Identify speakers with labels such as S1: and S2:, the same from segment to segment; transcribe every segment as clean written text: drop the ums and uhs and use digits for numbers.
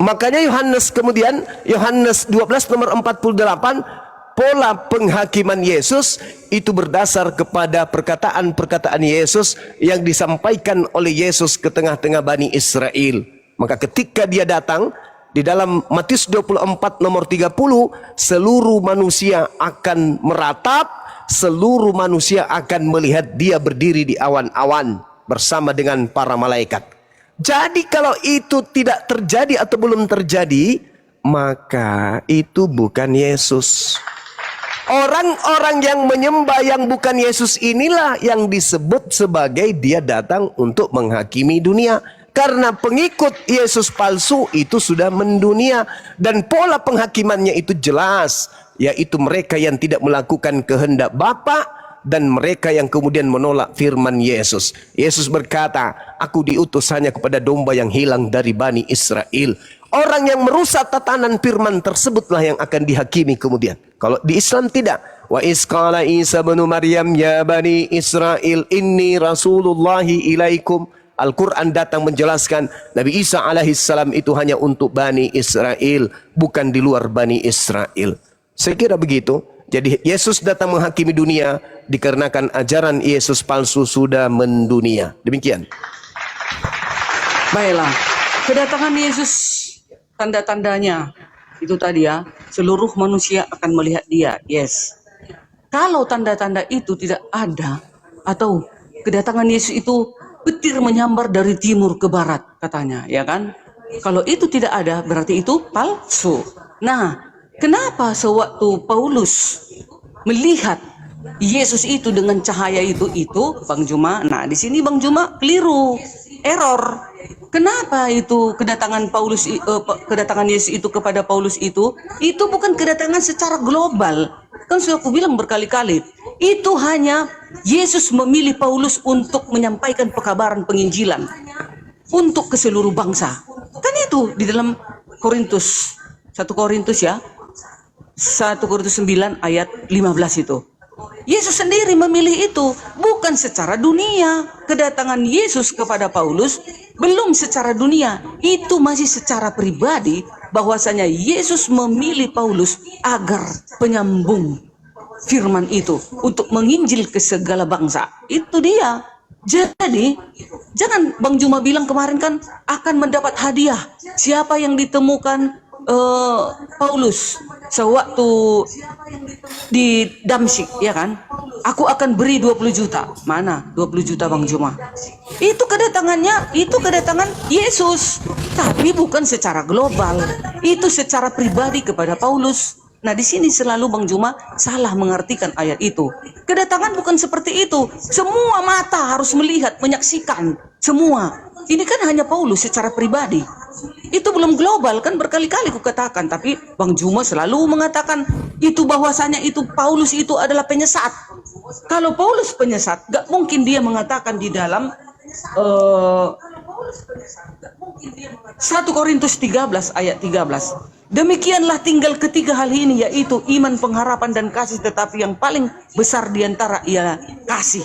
S1: Makanya Yohanes 12 nomor 48, pola penghakiman Yesus itu berdasar kepada perkataan-perkataan Yesus yang disampaikan oleh Yesus ke tengah-tengah Bani Israel. Maka ketika dia datang di dalam Matius 24 nomor 30, seluruh manusia akan meratap, seluruh manusia akan melihat dia berdiri di awan-awan bersama dengan para malaikat. Jadi kalau itu tidak terjadi atau belum terjadi, maka itu bukan Yesus. Orang-orang yang menyembah yang bukan Yesus inilah yang disebut sebagai dia datang untuk menghakimi dunia. Karena pengikut Yesus palsu itu sudah mendunia. Dan pola penghakimannya itu jelas, yaitu mereka yang tidak melakukan kehendak Bapa dan mereka yang kemudian menolak firman Yesus. Yesus berkata, aku diutus hanya kepada domba yang hilang dari Bani Israel. Orang yang merusak tatanan firman tersebutlah yang akan dihakimi kemudian. Kalau di Islam tidak. Wa isqala Isa bin Maryam ya Bani Israel inni rasulullahi ilaikum. Al-Quran datang menjelaskan Nabi Isa alaihissalam itu hanya untuk Bani Israel, bukan di luar Bani Israel. Saya kira begitu. Jadi Yesus datang menghakimi dunia dikarenakan ajaran Yesus palsu sudah mendunia. Demikian.
S2: Baiklah, kedatangan Yesus, tanda-tandanya itu tadi ya, seluruh manusia akan melihat dia. Yes. Kalau tanda-tanda itu tidak ada, atau kedatangan Yesus itu petir menyambar dari timur ke barat katanya, ya kan? Kalau itu tidak ada, berarti itu palsu. Nah, kenapa sewaktu Paulus melihat Yesus itu dengan cahaya itu Bang Juma? Nah, di sini Bang Juma keliru, error. Kenapa itu kedatangan kedatangan Yesus itu kepada Paulus itu bukan kedatangan secara global. Kan sudah aku bilang berkali-kali, itu hanya Yesus memilih Paulus untuk menyampaikan pekabaran penginjilan untuk ke seluruh bangsa. Kan itu di dalam Korintus 1 Korintus ya, 1 Korintus 9 ayat 15 itu. Yesus sendiri memilih itu, bukan secara dunia. Kedatangan Yesus kepada Paulus belum secara dunia, itu masih secara pribadi, bahwasanya Yesus memilih Paulus agar penyambung firman itu untuk menginjil ke segala bangsa. Itu dia. Jadi jangan Bang Juma bilang kemarin kan akan mendapat hadiah. Siapa yang ditemukan Paulus sewaktu di Damsyik, ya kan? Aku akan beri 20 juta. Mana 20 juta Bang Juma? Itu kedatangannya, itu kedatangan Yesus, tapi bukan secara global. Itu secara pribadi kepada Paulus. Nah, di sini selalu Bang Juma salah mengartikan ayat itu. Kedatangan bukan seperti itu. Semua mata harus melihat, menyaksikan. Semua. Ini kan hanya Paulus secara pribadi. Itu belum global, kan berkali-kali kukatakan. Tapi Bang Juma selalu mengatakan itu, bahwasanya itu Paulus itu adalah penyesat. Kalau Paulus penyesat, gak mungkin dia mengatakan di dalam 1 Korintus 13 ayat 13. Demikianlah tinggal ketiga hal ini, yaitu iman, pengharapan, dan kasih, tetapi yang paling besar diantara ialah kasih.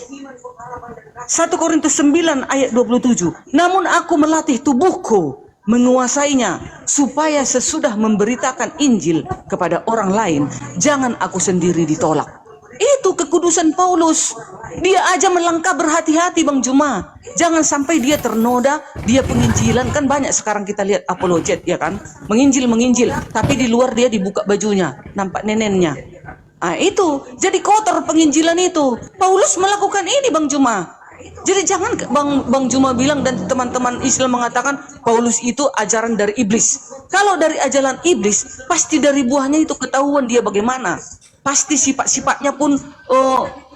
S2: 1 Korintus 9 ayat 27. Namun aku melatih tubuhku menguasainya, supaya sesudah memberitakan Injil kepada orang lain, jangan aku sendiri ditolak. Itu kekudusan Paulus. Dia aja melangkah berhati-hati Bang Juma. Jangan sampai dia ternoda, dia penginjilan. Kan banyak sekarang kita lihat apologet, ya kan? Menginjil, tapi di luar dia dibuka bajunya, nampak nenennya. Nah itu, jadi kotor penginjilan itu. Paulus melakukan ini Bang Juma. Jadi jangan Bang Juma bilang dan teman-teman Islam mengatakan Paulus itu ajaran dari iblis. Kalau dari ajaran iblis, pasti dari buahnya itu ketahuan dia bagaimana. Pasti sifat-sifatnya pun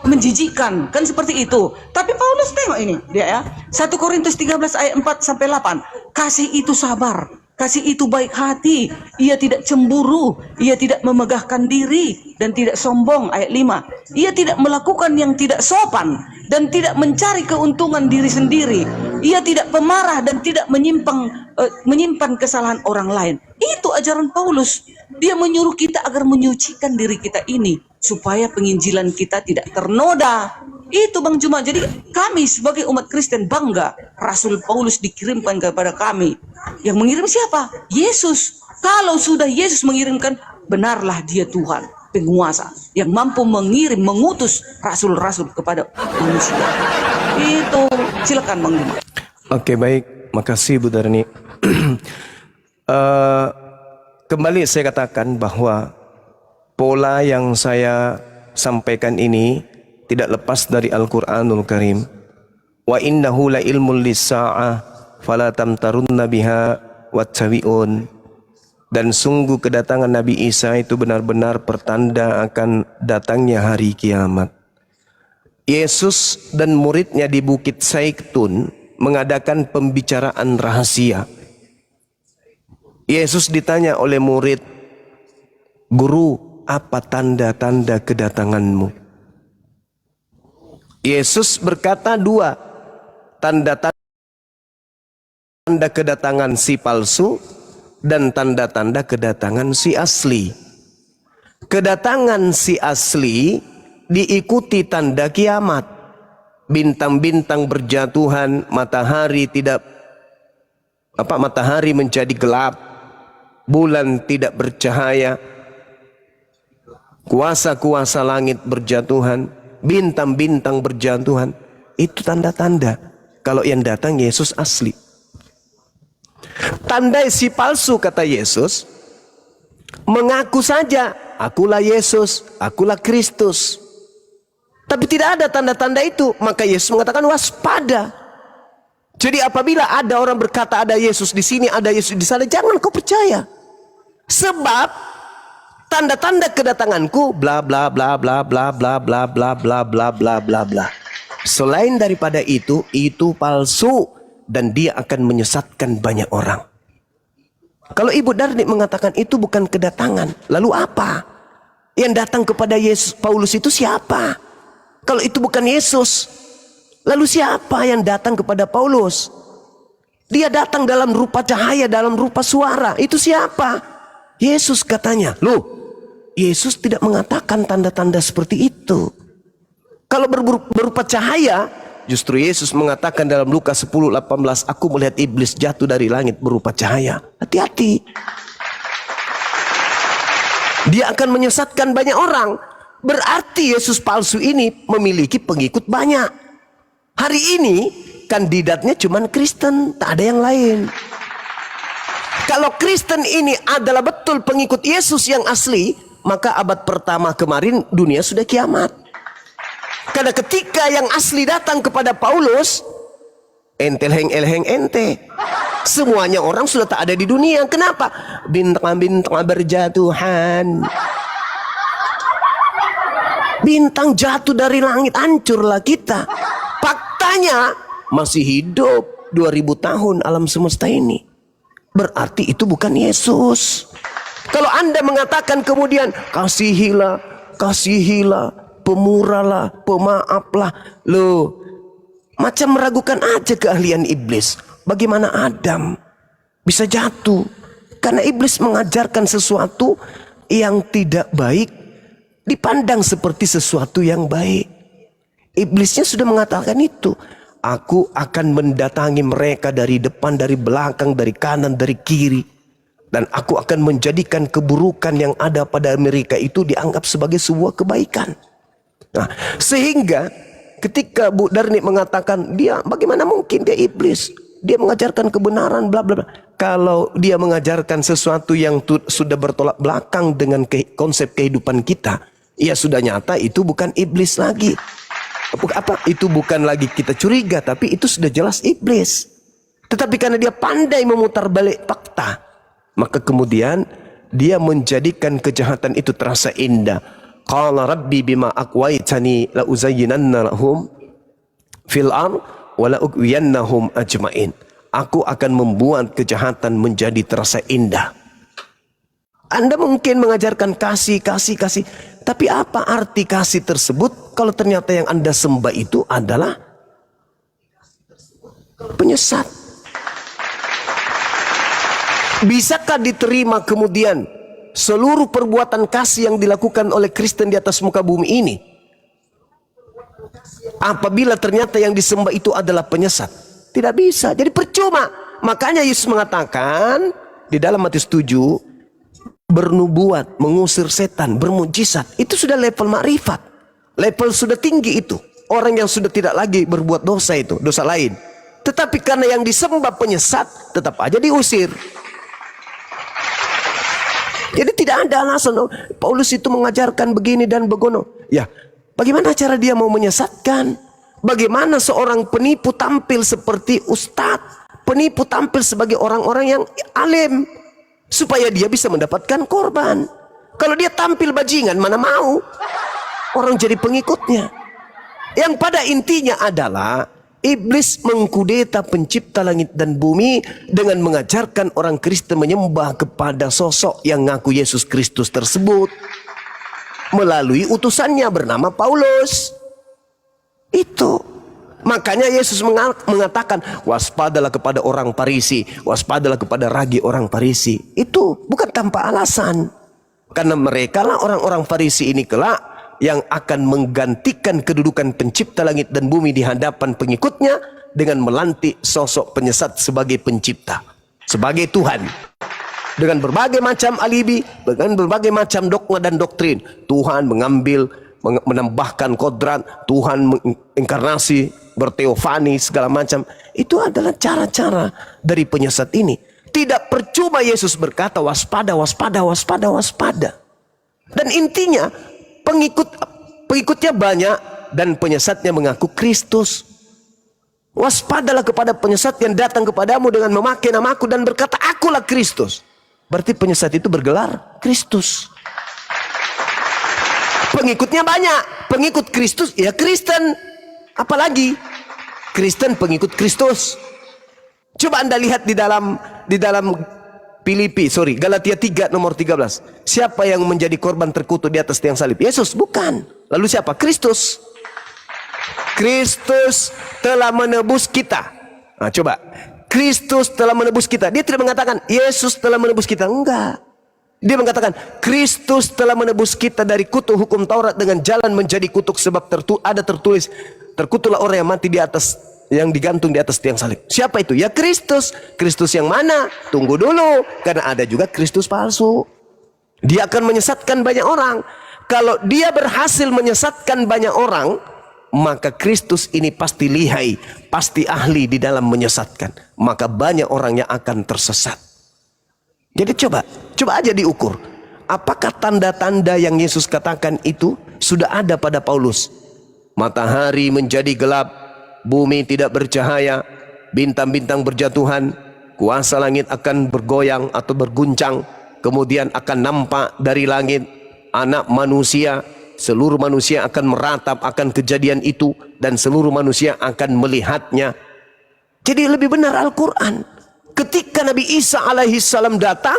S2: menjijikkan, kan seperti itu. Tapi Paulus tengok ini dia ya. 1 Korintus 13 ayat 4 sampai 8. Kasih itu sabar, kasih itu baik hati, ia tidak cemburu, ia tidak memegahkan diri dan tidak sombong. Ayat 5. Ia tidak melakukan yang tidak sopan dan tidak mencari keuntungan diri sendiri. Ia tidak pemarah dan tidak menyimpan kesalahan orang lain. Itu ajaran Paulus. Dia menyuruh kita agar menyucikan diri kita ini supaya penginjilan kita tidak ternoda. Itu Bang Juma. Jadi kami sebagai umat Kristen bangga Rasul Paulus dikirimkan kepada kami. Yang mengirim siapa? Yesus. Kalau sudah Yesus mengirimkan, benarlah dia Tuhan, penguasa yang mampu mengirim, mengutus rasul-rasul kepada manusia. Itu silakan Bang Juma.
S1: Oke, baik, makasih Bu Darni. Kembali saya katakan bahwa pola yang saya sampaikan ini tidak lepas dari Al-Quranul Karim. Wa innahu la ilmul lis-sa'ah fala tamtarunna biha wattabi'un. Dan sungguh kedatangan Nabi Isa itu benar-benar pertanda akan datangnya hari kiamat. Yesus dan muridnya di Bukit Zaitun mengadakan pembicaraan rahasia. Yesus ditanya oleh murid, "Guru, apa tanda-tanda kedatanganmu?" Yesus berkata dua, tanda-tanda kedatangan si palsu dan tanda-tanda kedatangan si asli. Kedatangan si asli diikuti tanda kiamat. Bintang-bintang berjatuhan, matahari menjadi gelap, bulan tidak bercahaya, kuasa-kuasa langit berjatuhan, bintang-bintang berjatuhan. Itu tanda-tanda kalau yang datang Yesus asli. Tanda si palsu, kata Yesus, mengaku saja, akulah Yesus, akulah Kristus, tapi tidak ada tanda-tanda itu. Maka Yesus mengatakan waspada. Jadi apabila ada orang berkata ada Yesus di sini, ada Yesus di sana, jangan kau percaya. Sebab tanda-tanda kedatanganku bla bla bla bla bla bla bla bla bla bla bla bla bla. Selain daripada itu palsu dan dia akan menyesatkan banyak orang. Kalau Ibu Darni mengatakan itu bukan kedatangan, lalu apa? Yang datang kepada Yesus Paulus itu siapa? Kalau itu bukan Yesus, lalu siapa yang datang kepada Paulus? Dia datang dalam rupa cahaya, dalam rupa suara. Itu siapa? Yesus katanya. Loh, Yesus tidak mengatakan tanda-tanda seperti itu. Kalau berupa cahaya, justru Yesus mengatakan dalam Lukas 10:18, aku melihat iblis jatuh dari langit berupa cahaya. Hati-hati. Dia akan menyesatkan banyak orang. Berarti Yesus palsu ini memiliki pengikut banyak. Hari ini kandidatnya cuma Kristen, tak ada yang lain. Kalau Kristen ini adalah betul pengikut Yesus yang asli, maka abad pertama kemarin dunia sudah kiamat. Karena ketika yang asli datang kepada Paulus, entelheng-elheng ente. Semuanya orang sudah tak ada di dunia. Kenapa? Bintang-bintang berjatuhan. Bintang jatuh dari langit, hancurlah kita. Faktanya masih hidup 2000 tahun alam semesta ini. Berarti itu bukan Yesus. Kalau Anda mengatakan kemudian kasihilah, pemurahlah, pemaaflah, loh, macam meragukan aja keahlian iblis. Bagaimana Adam bisa jatuh? Karena iblis mengajarkan sesuatu yang tidak baik dipandang seperti sesuatu yang baik. Iblisnya sudah mengatakan itu. Aku akan mendatangi mereka dari depan, dari belakang, dari kanan, dari kiri. Dan aku akan menjadikan keburukan yang ada pada mereka itu dianggap sebagai sebuah kebaikan. Nah, sehingga ketika Bu Darni mengatakan dia, bagaimana mungkin dia iblis? Dia mengajarkan kebenaran bla bla bla. Kalau dia mengajarkan sesuatu yang sudah bertolak belakang dengan konsep kehidupan kita, ya sudah nyata itu bukan iblis lagi. Itu bukan lagi kita curiga, tapi itu sudah jelas iblis. Tetapi karena dia pandai memutar balik fakta, maka kemudian dia menjadikan kejahatan itu terasa indah. Qala rabbi bima aqwaitani la uzayyinanna lahum fil ard wa la ughwiyannahum ajmain. Aku akan membuat kejahatan menjadi terasa indah. Anda mungkin mengajarkan kasih. Tapi apa arti kasih tersebut kalau ternyata yang Anda sembah itu adalah penyesat? Bisakah diterima kemudian seluruh perbuatan kasih yang dilakukan oleh Kristen di atas muka bumi ini? apabila ternyata yang disembah itu adalah penyesat? Tidak bisa, jadi percuma. Makanya Yesus mengatakan di dalam Matius 7, bernubuat, mengusir setan, bermujizat, itu sudah level makrifat, level sudah tinggi itu. Orang yang sudah tidak lagi berbuat dosa itu, dosa lain. Tetapi karena yang disembah penyesat, tetap aja diusir. Jadi tidak ada alasan, oh, Paulus itu mengajarkan begini dan begono. Ya, bagaimana cara dia mau menyesatkan? Bagaimana seorang penipu tampil seperti ustadz? Penipu tampil sebagai orang-orang yang alim, supaya dia bisa mendapatkan korban. Kalau dia tampil bajingan, mana mau orang jadi pengikutnya. Yang pada intinya adalah iblis mengkudeta pencipta langit dan bumi dengan mengajarkan orang Kristen menyembah kepada sosok yang ngaku Yesus Kristus tersebut melalui utusannya bernama Paulus. Itu makanya Yesus mengatakan, waspadalah kepada orang Farisi, waspadalah kepada ragi orang Farisi. Itu bukan tanpa alasan, karena mereka lah orang-orang Farisi ini kelak yang akan menggantikan kedudukan pencipta langit dan bumi di hadapan pengikutnya dengan melantik sosok penyesat sebagai pencipta, sebagai Tuhan. Dengan berbagai macam alibi, dengan berbagai macam dogma dan doktrin, Tuhan menambahkan kodrat, Tuhan menginkarnasi, berteofani, segala macam. Itu adalah cara-cara dari penyesat ini. Tidak percuma Yesus berkata waspada, waspada, waspada, waspada. Dan intinya pengikutnya banyak dan penyesatnya mengaku Kristus. Waspadalah kepada penyesat yang datang kepadamu dengan memakai namaku dan berkata, akulah Kristus. Berarti penyesat itu bergelar Kristus. Pengikutnya banyak, pengikut Kristus ya Kristen. Apalagi Kristen pengikut Kristus. Coba Anda lihat di dalam Galatia 3 nomor 13. Siapa yang menjadi korban terkutuk di atas tiang salib? Yesus, bukan. Lalu siapa? Kristus. Kristus telah menebus kita. Nah, coba. Kristus telah menebus kita. Dia tidak mengatakan Yesus telah menebus kita. Enggak. Dia mengatakan Kristus telah menebus kita dari kutuk hukum Taurat dengan jalan menjadi kutuk, sebab ada tertulis, terkutuklah orang yang mati di atas, yang digantung di atas tiang salib. Siapa itu? Ya Kristus. Kristus yang mana? Tunggu dulu, karena ada juga Kristus palsu. Dia akan menyesatkan banyak orang. Kalau dia berhasil menyesatkan banyak orang, maka Kristus ini pasti lihai, pasti ahli di dalam menyesatkan. Maka banyak orang yang akan tersesat. Jadi coba aja diukur. Apakah tanda-tanda yang Yesus katakan itu sudah ada pada Paulus? Matahari menjadi gelap, bumi tidak bercahaya, bintang-bintang berjatuhan, kuasa langit akan bergoyang atau berguncang, kemudian akan nampak dari langit anak manusia. Seluruh manusia akan meratap akan kejadian itu, dan seluruh manusia akan melihatnya. Jadi lebih benar Al-Quran. Ketika Nabi Isa alaihissalam datang,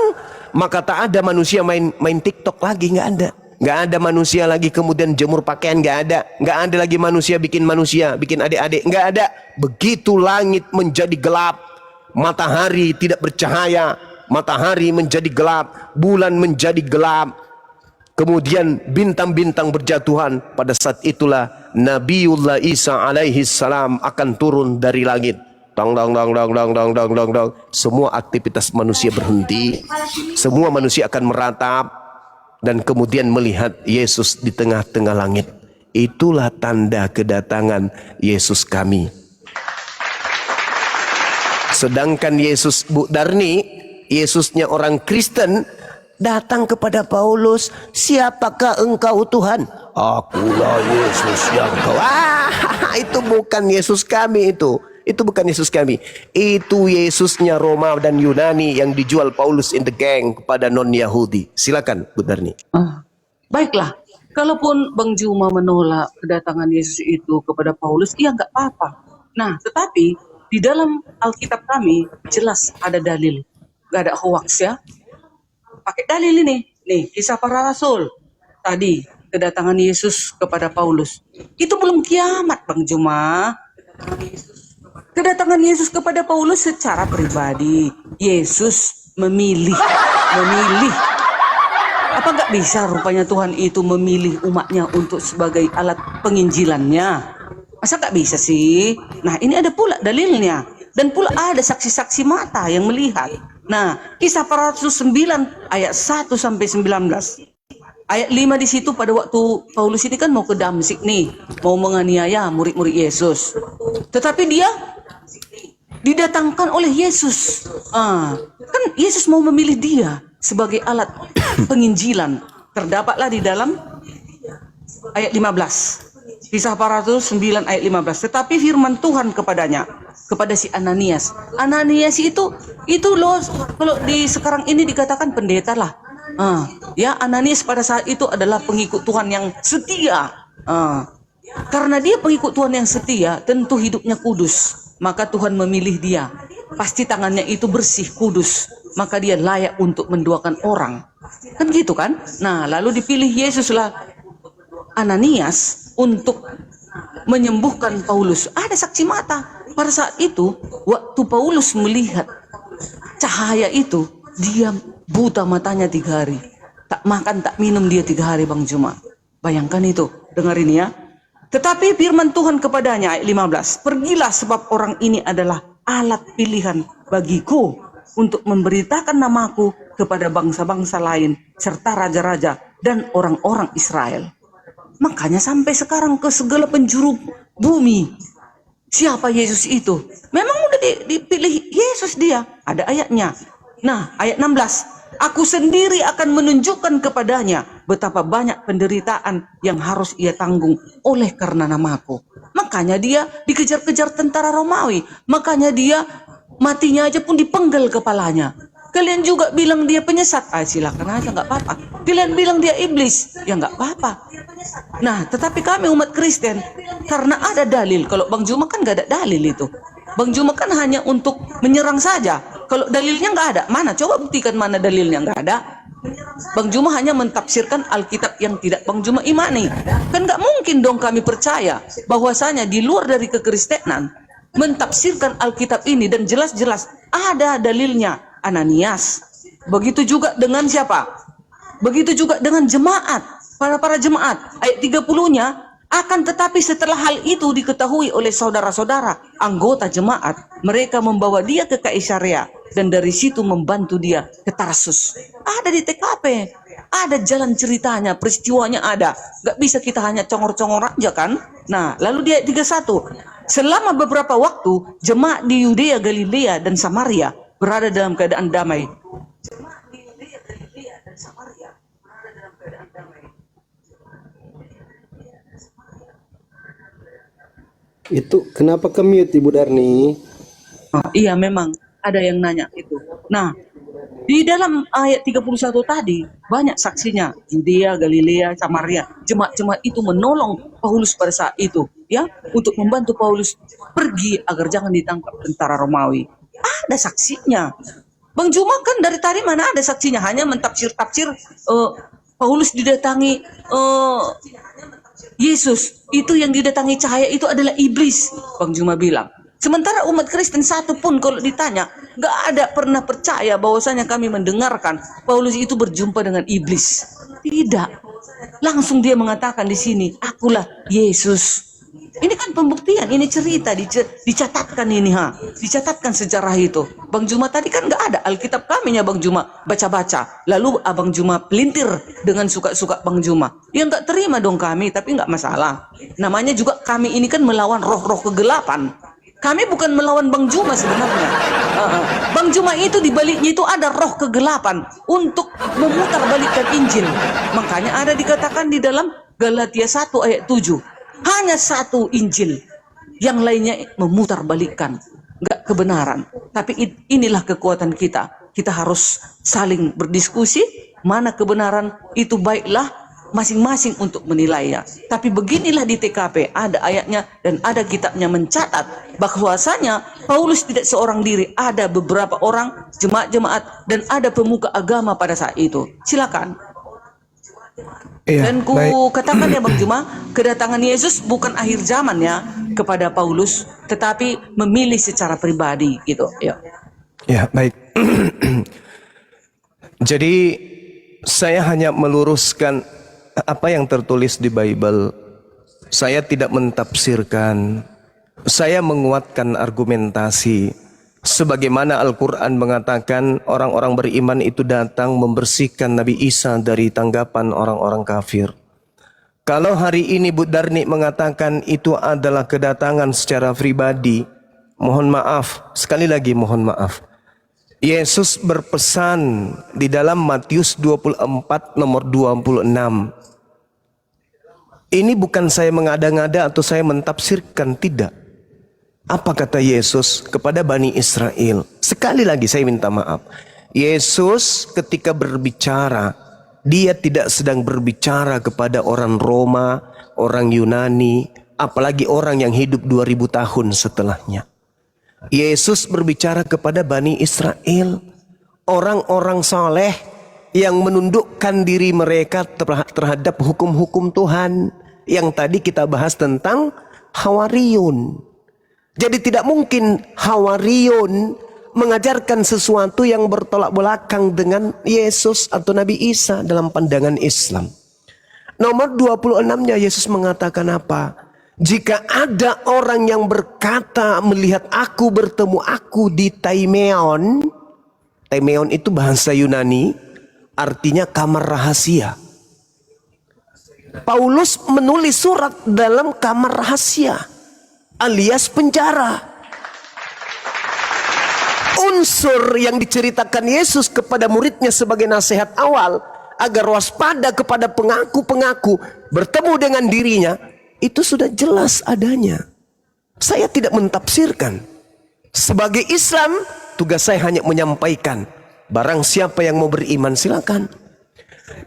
S1: maka tak ada manusia main TikTok lagi, nggak ada. Nggak ada manusia lagi kemudian jemur pakaian, nggak ada. Nggak ada lagi manusia, bikin adik-adik, nggak ada. Begitu langit menjadi gelap, matahari tidak bercahaya, matahari menjadi gelap, bulan menjadi gelap, kemudian bintang-bintang berjatuhan. Pada saat itulah Nabiullah Isa alaihi salam akan turun dari langit. Dang, dang, dang, dang, dang, dang, dang, dang, dang. Semua aktivitas manusia berhenti. Semua manusia akan meratap dan kemudian melihat Yesus di tengah-tengah langit. Itulah tanda kedatangan Yesus kami. Sedangkan Yesus Bu Darni, Yesusnya orang Kristen, datang kepada Paulus, siapakah engkau Tuhan? Akulah Yesus yang kau. Itu bukan Yesus kami itu. Itu bukan Yesus kami. Itu Yesusnya Roma dan Yunani yang dijual Paulus in the gang kepada non-Yahudi. Silakan Bu Darni.
S2: Baiklah, kalaupun Bang Juma menolak kedatangan Yesus itu kepada Paulus, iya nggak apa-apa. Nah, tetapi di dalam Alkitab kami jelas ada dalil. Nggak ada hoax ya. Pakai dalil ini. Nih, Kisah Para Rasul. Tadi, kedatangan Yesus kepada Paulus. Itu belum kiamat, Bang Juma. Kedatangan Yesus kepada Paulus secara pribadi. Yesus memilih. Apa nggak bisa rupanya Tuhan itu memilih umatnya untuk sebagai alat penginjilannya? Masa nggak bisa sih? Nah, ini ada pula dalilnya. Dan pula ada saksi-saksi mata yang melihat. Nah, Kisah para Rasul 9 ayat 1 sampai 19. Ayat 5 di situ pada waktu Paulus ini kan mau ke Damsyik nih, mau menganiaya murid-murid Yesus. Tetapi dia didatangkan oleh Yesus. Kan Yesus mau memilih dia sebagai alat penginjilan. Terdapatlah di dalam ayat 15. Kisah para Rasul 9 ayat 15. Tetapi firman Tuhan kepadanya, kepada si Ananias. Ananias itu loh, kalau di sekarang ini dikatakan pendeta lah. Ya, Ananias pada saat itu adalah pengikut Tuhan yang setia. Karena dia pengikut Tuhan yang setia, tentu hidupnya kudus. Maka Tuhan memilih dia. Pasti tangannya itu bersih, kudus. Maka dia layak untuk mendoakan orang. Kan gitu kan? Nah, lalu dipilih Yesuslah Ananias untuk menyembuhkan Paulus. Ada saksi mata. Pada saat itu, waktu Paulus melihat cahaya itu, dia buta matanya 3 hari. Tak makan, tak minum dia 3 hari, Bang Juma. Bayangkan itu. Dengar ini ya. Tetapi firman Tuhan kepadanya, ayat 15. Pergilah sebab orang ini adalah alat pilihan bagiku untuk memberitakan namaku kepada bangsa-bangsa lain, serta raja-raja dan orang-orang Israel. Makanya sampai sekarang ke segala penjuru bumi. Siapa Yesus itu? Memang udah dipilih Yesus dia. Ada ayatnya. Nah, ayat 16. Aku sendiri akan menunjukkan kepadanya betapa banyak penderitaan yang harus ia tanggung oleh karena namaku. Makanya dia dikejar-kejar tentara Romawi. Makanya dia matinya aja pun dipenggal kepalanya. Kalian juga bilang dia penyesat. Silakan aja, nggak apa-apa. Kalian bilang dia iblis. Ya nggak apa-apa. Nah, tetapi kami umat Kristen, karena ada dalil. Kalau Bang Juma kan nggak ada dalil itu. Bang Juma kan hanya untuk menyerang saja. Kalau dalilnya nggak ada, mana? Coba buktikan mana dalilnya, nggak ada. Bang Juma hanya mentafsirkan Alkitab yang tidak Bang Juma imani. Kan nggak mungkin dong kami percaya bahwasanya di luar dari kekristenan mentafsirkan Alkitab ini dan jelas-jelas ada dalilnya. Ananias. Begitu juga dengan siapa? Begitu juga dengan jemaat. Para jemaat. Ayat 30-nya. Akan tetapi setelah hal itu diketahui oleh saudara-saudara anggota jemaat, mereka membawa dia ke Kaisarea dan dari situ membantu dia ke Tarsus. Ada di TKP. Ada jalan ceritanya, peristiwanya ada. Gak bisa kita hanya congor-congor aja kan? Nah, lalu dia 31. Selama beberapa waktu, jemaat di Yudea, Galilea, dan Samaria berada dalam keadaan damai.
S3: Itu kenapa ke-mute Ibu Darni?
S2: Iya, memang ada yang nanya itu. Nah, di dalam ayat 31 tadi banyak saksinya. Yudea, Galilea, Samaria. Jemaat-jemaat itu menolong Paulus pada saat itu, ya, untuk membantu Paulus pergi agar jangan ditangkap tentara Romawi. Ada saksinya. Bang Juma kan dari tadi mana ada saksinya, hanya mentafsir-tafsir Paulus didatangi Yesus. Itu yang didatangi cahaya itu adalah iblis, Bang Juma bilang. Sementara umat Kristen satu pun kalau ditanya, gak ada pernah percaya bahwasanya kami mendengarkan Paulus itu berjumpa dengan iblis. Tidak. Langsung dia mengatakan di sini, akulah Yesus. Ini kan pembuktian, ini cerita, dicatatkan ini, dicatatkan sejarah itu. Bang Juma tadi kan gak ada Alkitab kaminya Bang Juma baca-baca. Lalu Abang Juma pelintir dengan suka-suka Bang Juma. Ya gak terima dong kami, tapi gak masalah. Namanya juga kami ini kan melawan roh-roh kegelapan. Kami bukan melawan Bang Juma sebenarnya. Bang Juma itu dibaliknya itu ada roh kegelapan untuk memutar balikkan Injil. Makanya ada dikatakan di dalam Galatia 1 ayat 7. Hanya satu Injil, yang lainnya memutar balikkan, nggak kebenaran. Tapi inilah kekuatan kita. Kita harus saling berdiskusi, mana kebenaran itu baiklah masing-masing untuk menilainya. Tapi beginilah di TKP, ada ayatnya dan ada kitabnya mencatat bahwasanya Paulus tidak seorang diri, ada beberapa orang jemaat-jemaat dan ada pemuka agama pada saat itu. Silakan.
S1: Iya,
S2: Dan ku katakan ya Bang Juma, kedatangan Yesus bukan akhir zaman ya kepada Paulus, tetapi memilih secara pribadi gitu.
S1: Ya, baik. Jadi saya hanya meluruskan apa yang tertulis di Bible Saya tidak mentafsirkan, saya menguatkan argumentasi. Sebagaimana Al-Quran mengatakan orang-orang beriman itu datang membersihkan Nabi Isa dari tanggapan orang-orang kafir. Kalau hari ini Bu Darni mengatakan itu adalah kedatangan secara pribadi, mohon maaf, sekali lagi mohon maaf. Yesus berpesan di dalam Matius 24 nomor 26. Ini bukan saya mengada-ngada atau saya mentafsirkan, tidak. Apa kata Yesus kepada Bani Israel? Sekali lagi saya minta maaf. Yesus ketika berbicara, dia tidak sedang berbicara kepada orang Roma, orang Yunani, apalagi orang yang hidup 2000 tahun setelahnya. Yesus berbicara kepada Bani Israel, orang-orang soleh yang menundukkan diri mereka terhadap hukum-hukum Tuhan. Yang tadi kita bahas tentang Hawariyun. Jadi tidak mungkin Hawariyun mengajarkan sesuatu yang bertolak belakang dengan Yesus atau Nabi Isa dalam pandangan Islam. Nomor 26-nya Yesus mengatakan apa? Jika ada orang yang berkata melihat aku bertemu aku di Taimeon. Taimeon itu bahasa Yunani, artinya kamar rahasia. Paulus menulis surat dalam kamar rahasia alias penjara. Unsur yang diceritakan Yesus kepada muridnya sebagai nasihat awal agar waspada kepada pengaku-pengaku bertemu dengan dirinya, itu sudah jelas adanya. Saya tidak mentafsirkan. Sebagai Islam, tugas saya hanya menyampaikan. Barang siapa yang mau beriman silakan.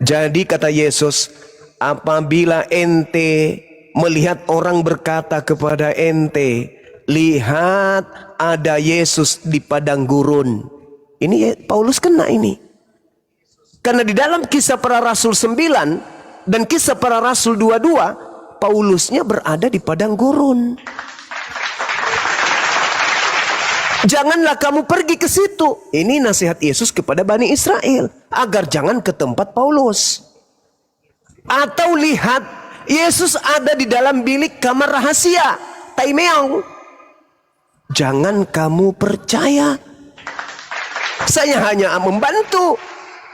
S1: Jadi kata Yesus, apabila ente melihat orang berkata kepada ente, lihat ada Yesus di padang gurun. Ini Paulus kena ini. Karena di dalam Kisah Para Rasul 9 dan Kisah Para Rasul 22, Paulusnya berada di padang gurun. Janganlah kamu pergi ke situ. Ini nasihat Yesus kepada Bani Israel agar jangan ke tempat Paulus. Atau lihat Yesus ada di dalam bilik kamar rahasia Taimeong. Jangan kamu percaya. Saya hanya membantu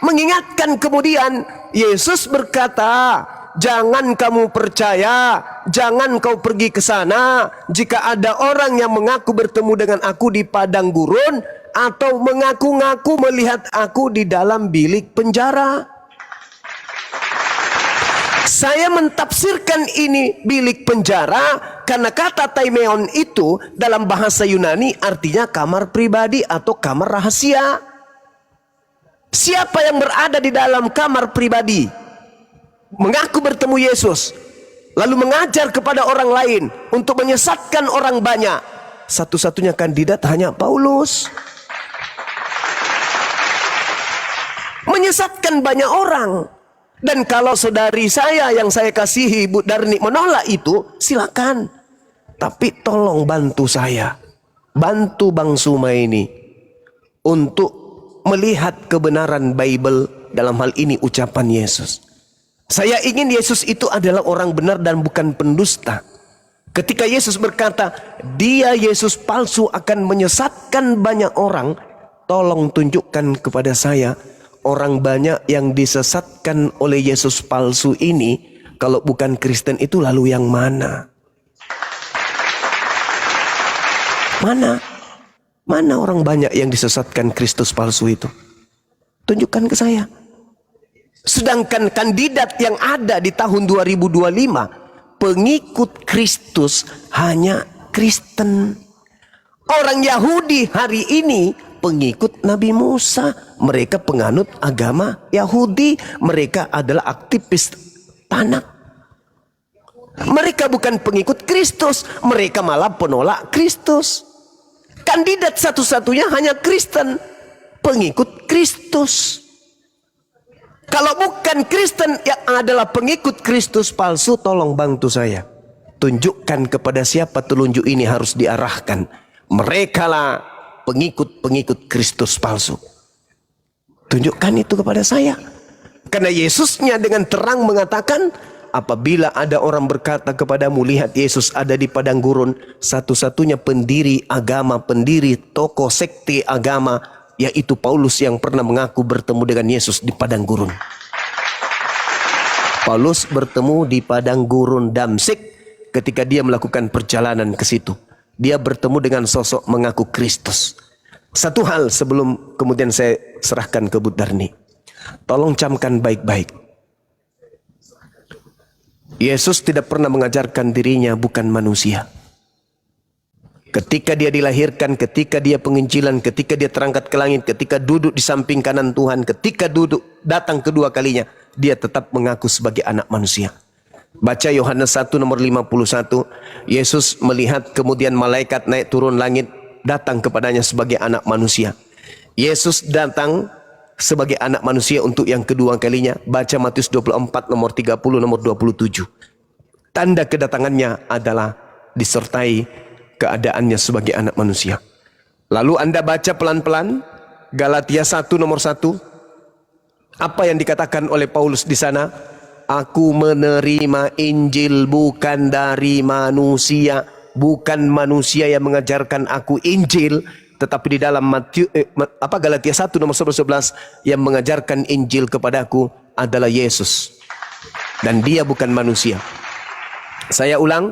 S1: mengingatkan. Kemudian Yesus berkata, jangan kamu percaya, jangan kau pergi ke sana. Jika ada orang yang mengaku bertemu dengan aku di padang gurun, atau mengaku-ngaku melihat aku di dalam bilik penjara. Saya mentafsirkan ini bilik penjara karena kata Taimeon itu dalam bahasa Yunani artinya kamar pribadi atau kamar rahasia. Siapa yang berada di dalam kamar pribadi, mengaku bertemu Yesus, lalu mengajar kepada orang lain untuk menyesatkan orang banyak, satu-satunya kandidat hanya Paulus. Menyesatkan banyak orang. Dan kalau saudari saya yang saya kasihi, Bu Darni, menolak itu, silakan. Tapi tolong bantu saya, bantu Bang Suma ini untuk melihat kebenaran Bible dalam hal ini ucapan Yesus. Saya ingin Yesus itu adalah orang benar dan bukan pendusta. Ketika Yesus berkata, dia Yesus palsu akan menyesatkan banyak orang, tolong tunjukkan kepada saya orang banyak yang disesatkan oleh Yesus palsu ini. Kalau bukan Kristen itu lalu yang mana? Mana orang banyak yang disesatkan Kristus palsu itu? Tunjukkan ke saya. Sedangkan kandidat yang ada di tahun 2025, pengikut Kristus hanya Kristen. Orang Yahudi hari ini pengikut Nabi Musa. Mereka penganut agama Yahudi. Mereka adalah aktivis tanah. Mereka bukan pengikut Kristus. Mereka malah penolak Kristus. Kandidat satu-satunya hanya Kristen, pengikut Kristus. Kalau bukan Kristen yang adalah pengikut Kristus palsu, tolong bantu saya. Tunjukkan kepada siapa telunjuk ini harus diarahkan. Mereka lah pengikut-pengikut Kristus palsu. Tunjukkan itu kepada saya. Karena Yesusnya dengan terang mengatakan, apabila ada orang berkata kepadamu, lihat Yesus ada di padang gurun, satu-satunya pendiri agama, pendiri tokoh sekte agama, yaitu Paulus yang pernah mengaku bertemu dengan Yesus di padang gurun. Paulus bertemu di padang gurun Damsyik ketika dia melakukan perjalanan ke situ. Dia bertemu dengan sosok mengaku Kristus. Satu hal sebelum kemudian saya serahkan ke Bu Darni. Tolong camkan baik-baik. Yesus tidak pernah mengajarkan dirinya bukan manusia. Ketika dia dilahirkan, ketika dia penginjilan, ketika dia terangkat ke langit, ketika duduk di samping kanan Tuhan, ketika datang kedua kalinya, dia tetap mengaku sebagai anak manusia. Baca Yohanes 1 nomor 51, Yesus melihat kemudian malaikat naik turun langit, datang kepadanya sebagai anak manusia. Yesus datang sebagai anak manusia untuk yang kedua kalinya. Baca Matius 24 nomor 30 nomor 27. Tanda kedatangannya adalah disertai keadaannya sebagai anak manusia. Lalu Anda baca pelan-pelan Galatia 1 nomor 1. Apa yang dikatakan oleh Paulus di sana? Aku menerima Injil bukan dari manusia. Bukan manusia yang mengajarkan aku Injil, tetapi di dalam Galatia 1 nomor 11 yang mengajarkan Injil kepadaku adalah Yesus. Dan dia bukan manusia. Saya ulang,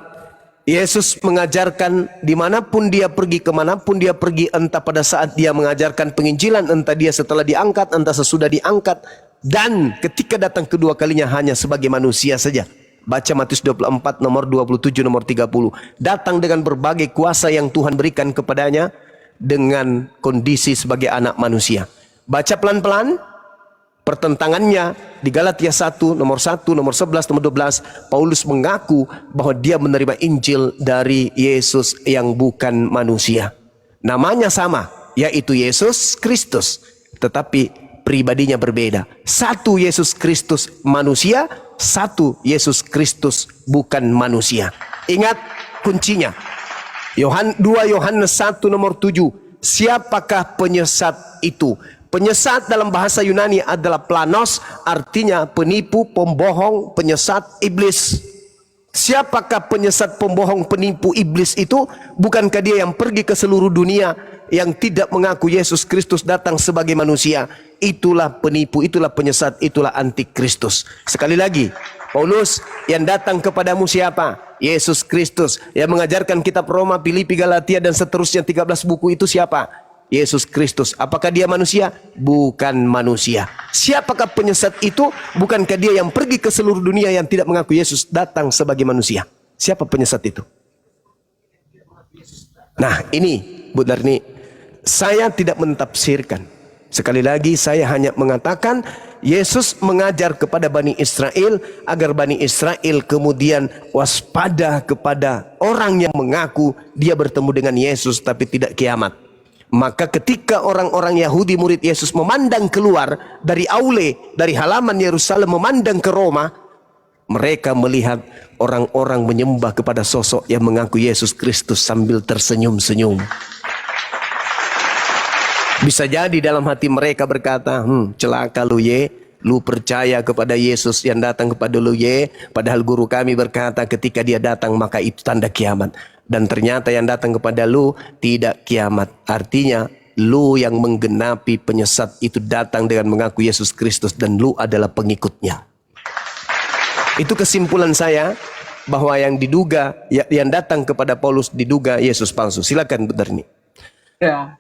S1: Yesus mengajarkan dimanapun dia pergi, kemanapun dia pergi, entah pada saat dia mengajarkan penginjilan, entah dia setelah diangkat, entah sesudah diangkat, dan ketika datang kedua kalinya hanya sebagai manusia saja. Baca Matius 24 nomor 27 nomor 30. Datang dengan berbagai kuasa yang Tuhan berikan kepadanya dengan kondisi sebagai anak manusia. Baca pelan-pelan pertentangannya di Galatia 1 nomor 11 nomor 12. Paulus mengaku bahwa dia menerima Injil dari Yesus yang bukan manusia. Namanya sama, yaitu Yesus Kristus, tetapi pribadinya berbeda. Satu Yesus Kristus manusia, satu Yesus Kristus bukan manusia. Ingat kuncinya. 2 Yohanes 1 nomor 7. Siapakah penyesat itu? Penyesat dalam bahasa Yunani adalah planos, artinya penipu, pembohong, penyesat, iblis. Siapakah penyesat, pembohong, penipu, iblis itu? Bukankah dia yang pergi ke seluruh dunia yang tidak mengaku Yesus Kristus datang sebagai manusia? Itulah penipu, itulah penyesat, itulah antikristus. Sekali lagi, Paulus yang datang kepadamu siapa? Yesus Kristus. Yang mengajarkan kitab Roma, Filipi, Galatia dan seterusnya 13 buku itu siapa? Yesus Kristus. Apakah dia manusia? Bukan manusia. Siapakah penyesat itu? Bukankah dia yang pergi ke seluruh dunia yang tidak mengaku Yesus datang sebagai manusia? Siapa penyesat itu? Nah ini Bu Darni, saya tidak mentafsirkan. Sekali lagi saya hanya mengatakan Yesus mengajar kepada Bani Israel agar Bani Israel kemudian waspada kepada orang yang mengaku dia bertemu dengan Yesus tapi tidak kiamat. Maka ketika orang-orang Yahudi murid Yesus memandang keluar dari aule, dari halaman Yerusalem memandang ke Roma, mereka melihat orang-orang menyembah kepada sosok yang mengaku Yesus Kristus sambil tersenyum-senyum. Bisa jadi dalam hati mereka berkata, celaka lu ye, lu percaya kepada Yesus yang datang kepada lu ye, padahal guru kami berkata ketika dia datang maka itu tanda kiamat. Dan ternyata yang datang kepada lu tidak kiamat. Artinya lu yang menggenapi penyesat itu datang dengan mengaku Yesus Kristus dan lu adalah pengikutnya. Itu kesimpulan saya bahwa yang diduga, yang datang kepada Paulus diduga Yesus palsu. Silakan Bu Darni.
S2: Ya.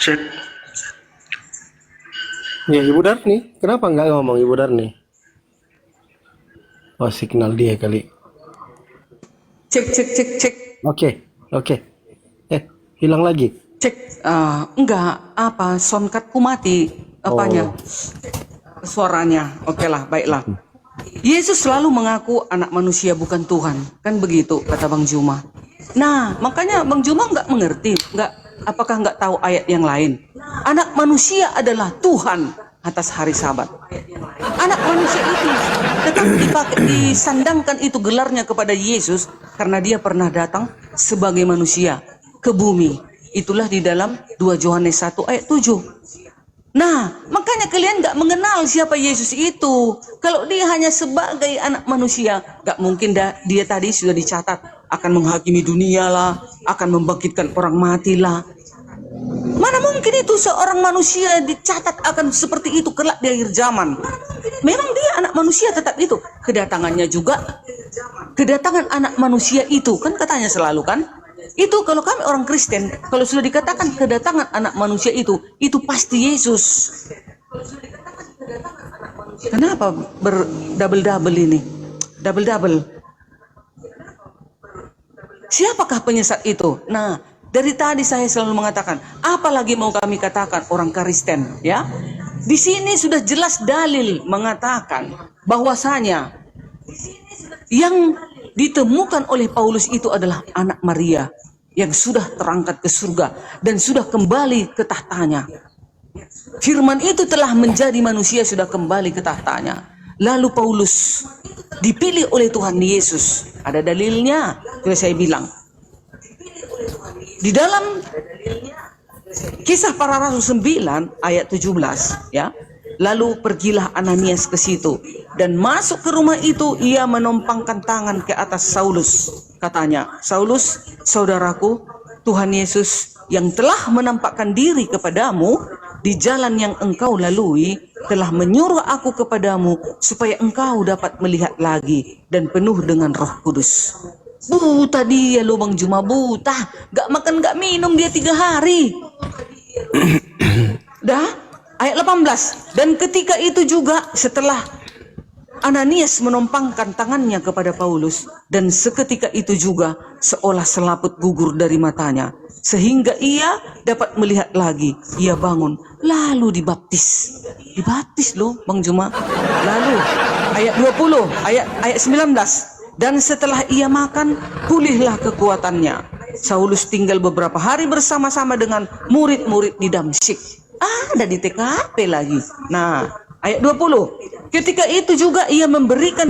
S3: Cek. Ya Ibu Darni, kenapa nggak ngomong Ibu Darni? Oh signal dia kali.
S2: Cek.
S3: Oke. Hilang lagi.
S2: Cek, enggak, soundcardku mati, suaranya. Oke lah, baiklah. Yesus selalu mengaku anak manusia bukan Tuhan, kan begitu kata Bang Juma. Nah, makanya Bang Juma nggak mengerti, apakah nggak tahu ayat yang lain? Anak manusia adalah Tuhan. atas hari Sabat. Anak manusia itu tetap disandangkan itu gelarnya kepada Yesus karena dia pernah datang sebagai manusia ke bumi. Itulah di dalam 2 Yohanes 1 ayat 7. Nah, makanya kalian gak mengenal siapa Yesus itu. Kalau dia hanya sebagai anak manusia, gak mungkin dia tadi sudah dicatat akan menghakimi dunia lah, akan membangkitkan orang mati lah. Mana mungkin itu seorang manusia dicatat akan seperti itu kelak di akhir zaman. Memang dia anak manusia tetap itu. Kedatangannya juga, kedatangan anak manusia itu, kan katanya selalu kan? Itu kalau kami orang Kristen, kalau sudah dikatakan kedatangan anak manusia itu pasti Yesus. Kenapa berdouble-double ini? Double-double. Siapakah penyesat itu? Nah, dari tadi saya selalu mengatakan, apalagi mau kami katakan orang Kristen, ya? Di sini sudah jelas dalil mengatakan bahwasanya yang ditemukan oleh Paulus itu adalah anak Maria yang sudah terangkat ke surga dan sudah kembali ke tahtanya. Firman itu telah menjadi manusia, sudah kembali ke tahtanya. Lalu Paulus dipilih oleh Tuhan Yesus. Ada dalilnya, sudah saya bilang. Di dalam Kisah Para Rasul 9 ayat 17, ya. Lalu pergilah Ananias ke situ dan masuk ke rumah itu, ia menompangkan tangan ke atas Saulus. Katanya, Saulus, saudaraku, Tuhan Yesus yang telah menampakkan diri kepadamu di jalan yang engkau lalui telah menyuruh aku kepadamu supaya engkau dapat melihat lagi dan penuh dengan Roh Kudus. Buta dia loh Bang Juma, buta. Gak makan gak minum dia 3 hari. Dah. Ayat 18, dan ketika itu juga setelah Ananias menompangkan tangannya kepada Paulus, dan seketika itu juga seolah selaput gugur dari matanya, sehingga ia dapat melihat lagi. Ia bangun, lalu dibaptis. Dibaptis loh Bang Juma. Lalu ayat 20, ayat 19, dan setelah ia makan, pulihlah kekuatannya. Saulus tinggal beberapa hari bersama-sama dengan murid-murid di Damsyik. Ada di TKP lagi. Nah, ayat 20. Ketika itu juga ia memberikan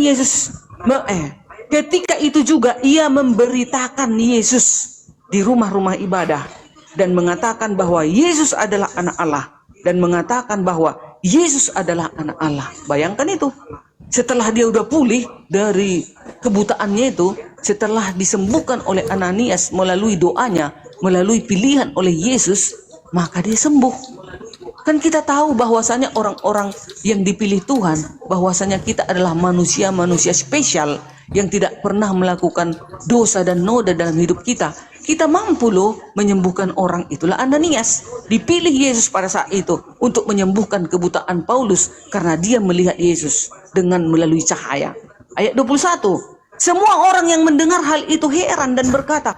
S2: ketika itu juga ia memberitakan Yesus di rumah-rumah ibadah dan mengatakan bahwa Yesus adalah anak Allah dan mengatakan bahwa Yesus adalah anak Allah. Bayangkan itu. Setelah dia udah pulih dari kebutaannya itu, setelah disembuhkan oleh Ananias melalui doanya, melalui pilihan oleh Yesus, maka dia sembuh. Kan kita tahu bahwasanya orang-orang yang dipilih Tuhan, bahwasanya kita adalah manusia-manusia spesial yang tidak pernah melakukan dosa dan noda dalam hidup kita. Kita mampu loh menyembuhkan orang. Itulah Ananias. Dipilih Yesus pada saat itu untuk menyembuhkan kebutaan Paulus karena dia melihat Yesus dengan melalui cahaya. Ayat 21. Semua orang yang mendengar hal itu heran dan berkata,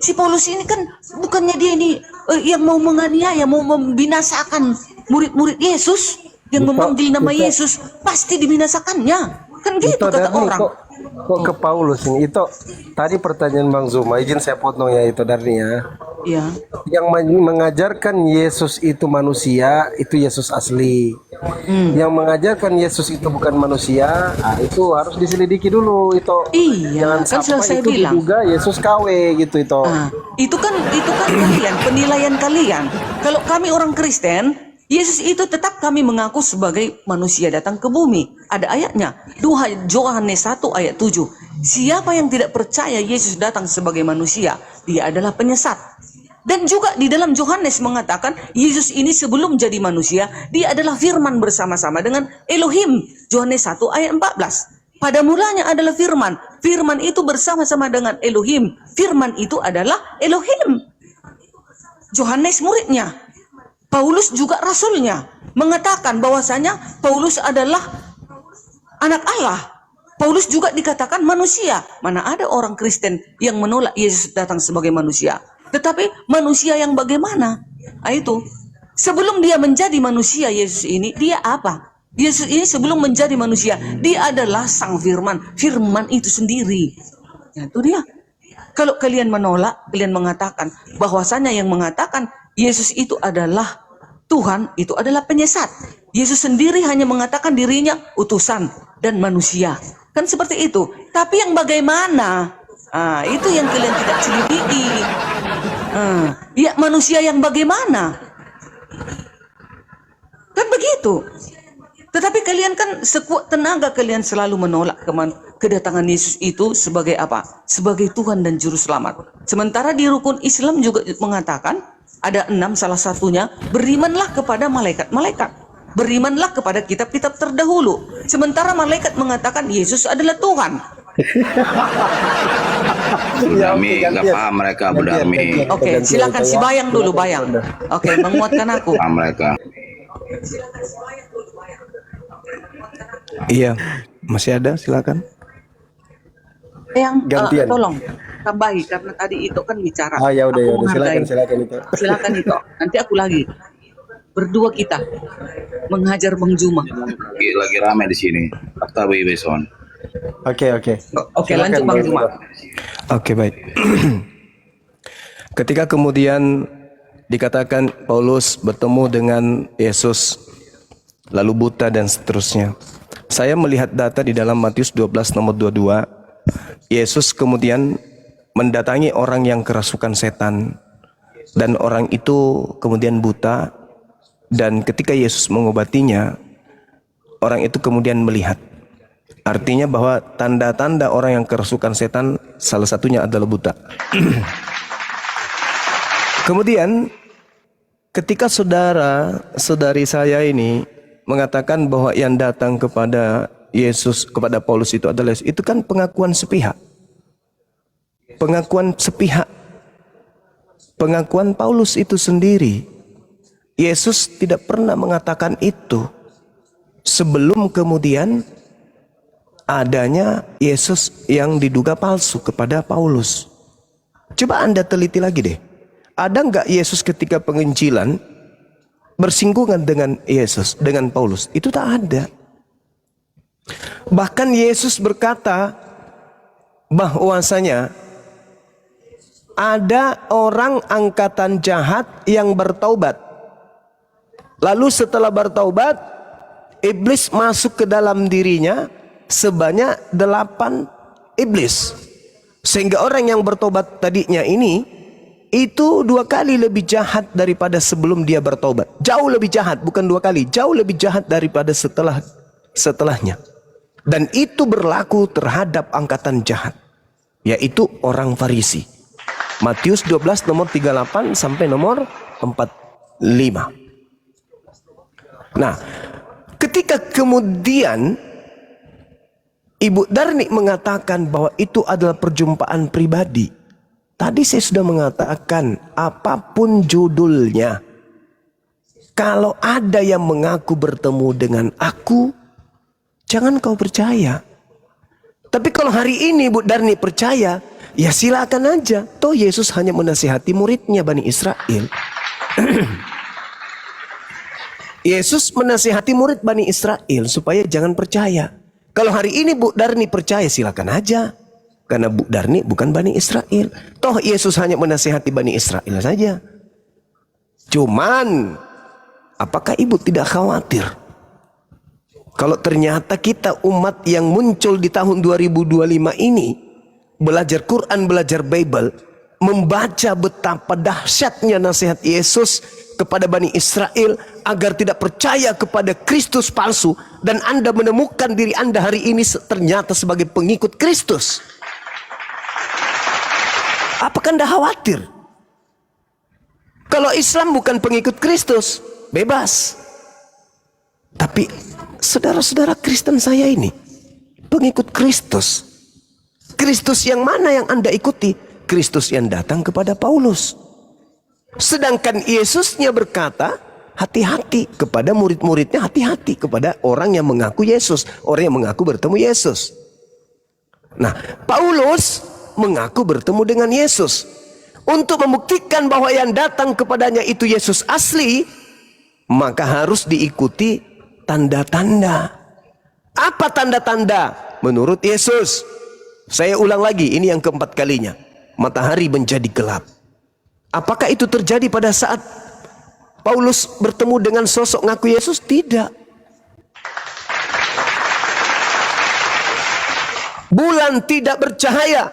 S2: si Paulus ini kan bukannya dia ini yang mau menganiaya, mau membinasakan murid-murid Yesus, yang memanggil nama Yesus, pasti dibinasakannya. Kan gitu kata orang.
S3: Kok ke Paulus ini? Itu tadi pertanyaan Bang Zuma, izin saya potong ya itu dari ya.
S2: Iya.
S3: Yang mengajarkan Yesus itu manusia, itu Yesus asli. Yang mengajarkan Yesus itu bukan manusia, itu harus diselidiki dulu itu.
S2: Iya,
S3: jangan
S2: kan sudah saya
S3: itu
S2: bilang.
S3: juga Yesus KW gitu itu.
S2: Itu kan kalian, penilaian kalian. Kalau kami orang Kristen, Yesus itu tetap kami mengaku sebagai manusia datang ke bumi. Ada ayatnya, 2 Yohanes 1 ayat 7. Siapa yang tidak percaya Yesus datang sebagai manusia, dia adalah penyesat. Dan juga di dalam Yohanes mengatakan, Yesus ini sebelum jadi manusia, dia adalah firman bersama-sama dengan Elohim. Yohanes 1 ayat 14. Pada mulanya adalah firman. Firman itu bersama-sama dengan Elohim. Firman itu adalah Elohim. Yohanes muridnya. Paulus juga rasulnya mengatakan bahwasanya Paulus adalah anak Allah. Paulus juga dikatakan manusia. Mana ada orang Kristen yang menolak Yesus datang sebagai manusia. Tetapi manusia yang bagaimana? Itu sebelum dia menjadi manusia, Yesus ini dia apa? Yesus ini sebelum menjadi manusia, dia adalah sang firman. Firman itu sendiri. Ya, itu dia. Kalau kalian menolak, kalian mengatakan bahwasanya yang mengatakan Yesus itu adalah Tuhan itu adalah penyesat. Yesus sendiri hanya mengatakan dirinya utusan dan manusia. Kan seperti itu. Tapi yang bagaimana? Itu yang kalian tidak selidiki. Ya manusia yang bagaimana? Kan begitu. Tetapi kalian kan sekuat tenaga kalian selalu menolak kedatangan Yesus itu sebagai apa? Sebagai Tuhan dan Juru Selamat. Sementara di rukun Islam juga mengatakan, ada 6 salah satunya, berimanlah kepada malaikat-malaikat. Berimanlah kepada kitab-kitab terdahulu. Sementara malaikat mengatakan Yesus adalah Tuhan.
S4: Budami, nggak paham mereka Budami.
S2: Oke, silakan si Bayang dulu, Bayang. Oke, menguatkan aku.
S4: Paham mereka.
S1: Iya, masih ada, silakan.
S2: Yang
S3: Gantian.
S2: tolong tambahi karena tadi itu kan bicara.
S3: Ya udah,
S2: Aku
S3: ya udah,
S2: menghargai.
S3: silakan itu.
S2: Silakan itu. Nanti aku lagi. Berdua kita menghajar Bang Juma.
S4: Lagi rame di sini. Fakta Beson.
S3: Oke.
S2: Oke,
S3: Silakan,
S2: lanjut Bang Juma.
S1: Oke, baik. Ketika kemudian dikatakan Paulus bertemu dengan Yesus, lalu buta dan seterusnya. Saya melihat data di dalam Matius 12 nomor 22. Yesus kemudian mendatangi orang yang kerasukan setan. Dan orang itu kemudian buta. Dan ketika Yesus mengobatinya, orang itu kemudian melihat. Artinya bahwa tanda-tanda orang yang kerasukan setan salah satunya adalah buta. Kemudian ketika saudari saya ini mengatakan bahwa yang datang kepada Yesus, kepada Paulus itu adalah Yesus, itu kan pengakuan sepihak. Pengakuan sepihak. Pengakuan Paulus itu sendiri. Yesus tidak pernah mengatakan itu sebelum kemudian adanya Yesus yang diduga palsu kepada Paulus. Coba Anda teliti lagi deh. Ada nggak Yesus ketika penginjilan bersinggungan dengan Yesus, dengan Paulus? Itu tak ada. Bahkan Yesus berkata bahwasanya ada orang angkatan jahat yang bertaubat. Lalu setelah bertaubat, iblis masuk ke dalam dirinya sebanyak 8 iblis. Sehingga orang yang bertobat tadinya ini itu 2 kali lebih jahat daripada sebelum dia bertobat. Jauh lebih jahat, bukan 2 kali, jauh lebih jahat daripada setelahnya. Dan itu berlaku terhadap angkatan jahat, yaitu orang Farisi. Matius 12 nomor 38 sampai nomor 45. Nah, ketika kemudian Ibu Darni mengatakan bahwa itu adalah perjumpaan pribadi. Tadi saya sudah mengatakan apapun judulnya, kalau ada yang mengaku bertemu dengan aku, jangan kau percaya. Tapi kalau hari ini Bu Darni percaya, ya silakan aja. Toh Yesus hanya menasihati muridnya Bani Israel. Yesus menasihati murid Bani Israel supaya jangan percaya. Kalau hari ini Bu Darni percaya, silakan aja. Karena Bu Darni bukan Bani Israel. Toh Yesus hanya menasihati Bani Israel saja. Cuman, apakah Ibu tidak khawatir? Kalau ternyata kita umat yang muncul di tahun 2025 ini, belajar Quran, belajar Bible, membaca betapa dahsyatnya nasihat Yesus kepada Bani Israel agar tidak percaya kepada Kristus palsu, dan Anda menemukan diri Anda hari ini ternyata sebagai pengikut Kristus. Apakah Anda khawatir? Kalau Islam bukan pengikut Kristus, bebas. Tapi saudara-saudara Kristen saya ini pengikut Kristus. Kristus yang mana yang Anda ikuti? Kristus yang datang kepada Paulus. Sedangkan Yesusnya berkata, hati-hati kepada murid-muridnya, hati-hati kepada orang yang mengaku Yesus, orang yang mengaku bertemu Yesus. Nah, Paulus mengaku bertemu dengan Yesus. Untuk membuktikan bahwa yang datang kepadanya itu Yesus asli, maka harus diikuti tanda-tanda. Apa tanda-tanda? Menurut Yesus, saya ulang lagi, ini yang keempat kalinya, matahari menjadi gelap. Apakah itu terjadi pada saat Paulus bertemu dengan sosok ngaku Yesus? Tidak. Bulan tidak bercahaya.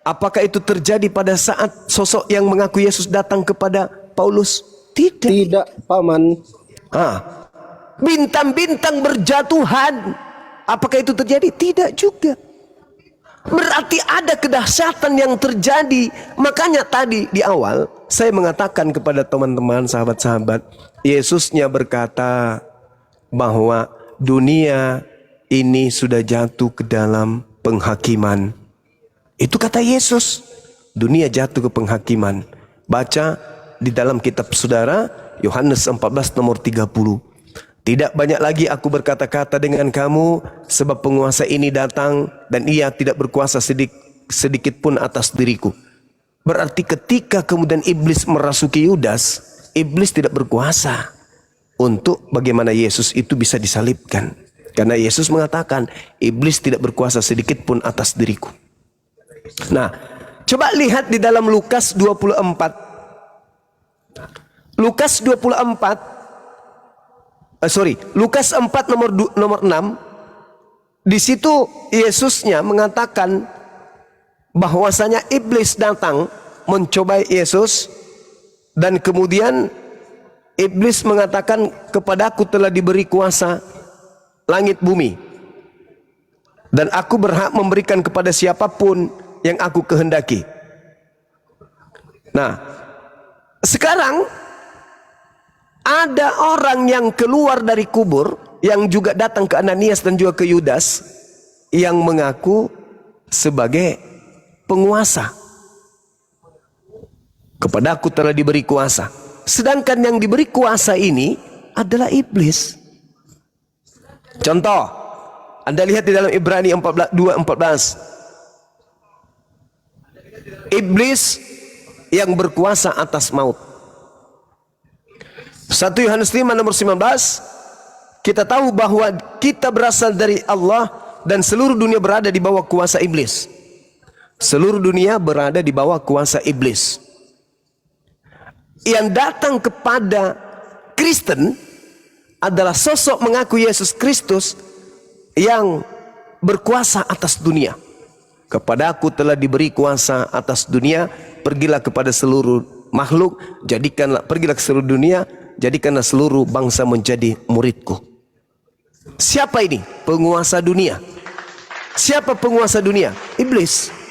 S1: Apakah itu terjadi pada saat sosok yang mengaku Yesus datang kepada Paulus? Tidak.
S3: Tidak, Paman.
S1: Bintang-bintang berjatuhan. Apakah itu terjadi? Tidak juga. Berarti ada kedahsyatan yang terjadi. Makanya tadi di awal saya mengatakan kepada teman-teman, sahabat-sahabat, Yesusnya berkata bahwa dunia ini sudah jatuh ke dalam penghakiman. Itu kata Yesus. Dunia jatuh ke penghakiman. Baca di dalam kitab saudara Yohanes 14 nomor 30. Tidak banyak lagi aku berkata-kata dengan kamu, sebab penguasa ini datang dan ia tidak berkuasa sedikit pun atas diriku. Berarti ketika kemudian iblis merasuki Yudas, iblis tidak berkuasa untuk bagaimana Yesus itu bisa disalibkan. Karena Yesus mengatakan, iblis tidak berkuasa sedikit pun atas diriku. Nah, coba lihat di dalam Lukas 24. Lukas 4 nomor 6. Di situ Yesusnya mengatakan bahwasanya iblis datang mencobai Yesus, dan kemudian iblis mengatakan, kepadaku telah diberi kuasa langit bumi, dan aku berhak memberikan kepada siapapun yang aku kehendaki. Nah, sekarang ada orang yang keluar dari kubur, yang juga datang ke Ananias dan juga ke Yudas, yang mengaku sebagai penguasa. Kepadaku telah diberi kuasa. Sedangkan yang diberi kuasa ini adalah iblis. Contoh, Anda lihat di dalam Ibrani 2:14. Iblis yang berkuasa atas maut. 1 Yohanes 5 nomor 19. Kita tahu bahwa kita berasal dari Allah dan seluruh dunia berada di bawah kuasa iblis. Seluruh dunia berada di bawah kuasa iblis. Yang datang kepada Kristen adalah sosok mengaku Yesus Kristus yang berkuasa atas dunia. Kepadaku telah diberi kuasa atas dunia, pergilah kepada seluruh makhluk, pergilah ke seluruh dunia, jadikanlah seluruh bangsa menjadi muridku. Siapa ini? Penguasa dunia. Siapa penguasa dunia? Iblis.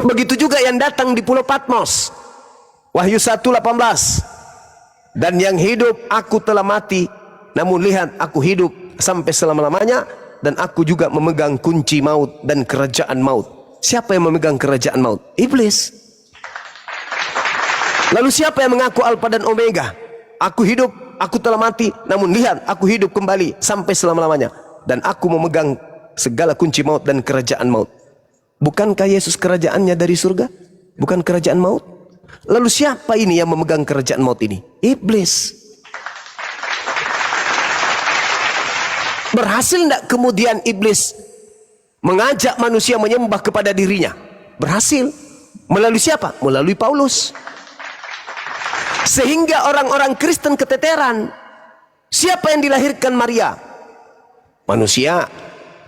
S1: Begitu juga yang datang di Pulau Patmos. Wahyu 1:18. Dan yang hidup aku telah mati, namun lihat aku hidup sampai selama-lamanya, dan aku juga memegang kunci maut dan kerajaan maut. Siapa yang memegang kerajaan maut? Iblis. Lalu siapa yang mengaku Alfa dan Omega? Aku hidup, aku telah mati, namun lihat aku hidup kembali sampai selama-lamanya, dan aku memegang segala kunci maut dan kerajaan maut. Bukankah Yesus kerajaannya dari surga? Bukan kerajaan maut? Lalu siapa ini yang memegang kerajaan maut ini? Iblis. Berhasil tidak kemudian iblis mengajak manusia menyembah kepada dirinya? Berhasil. Melalui siapa? Melalui Paulus. Sehingga orang-orang Kristen keteteran. Siapa yang dilahirkan Maria? Manusia.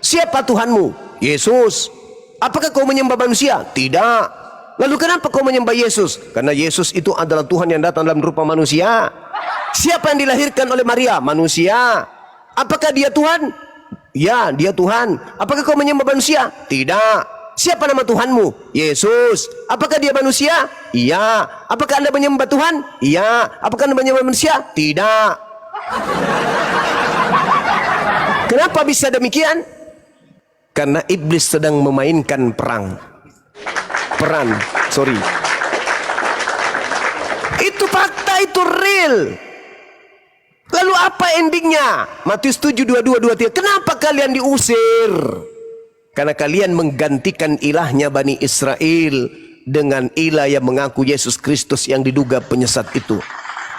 S1: Siapa Tuhanmu? Yesus. Apakah kau menyembah manusia? Tidak. Lalu kenapa kau menyembah Yesus? Karena Yesus itu adalah Tuhan yang datang dalam rupa manusia. Siapa yang dilahirkan oleh Maria? Manusia. Apakah dia Tuhan? Ya, dia Tuhan. Apakah kau menyembah manusia? Tidak. Siapa nama Tuhanmu? Yesus. Apakah dia manusia? Iya. Apakah Anda menyembah Tuhan? Iya. Apakah Anda menyembah manusia? Tidak. Kenapa bisa demikian? Karena iblis sedang memainkan peran. Itu fakta, itu real. Lalu apa endingnya? Matius 7:22-23. Kenapa kalian diusir? Karena kalian menggantikan ilahnya Bani Israel dengan ilah yang mengaku Yesus Kristus yang diduga penyesat itu.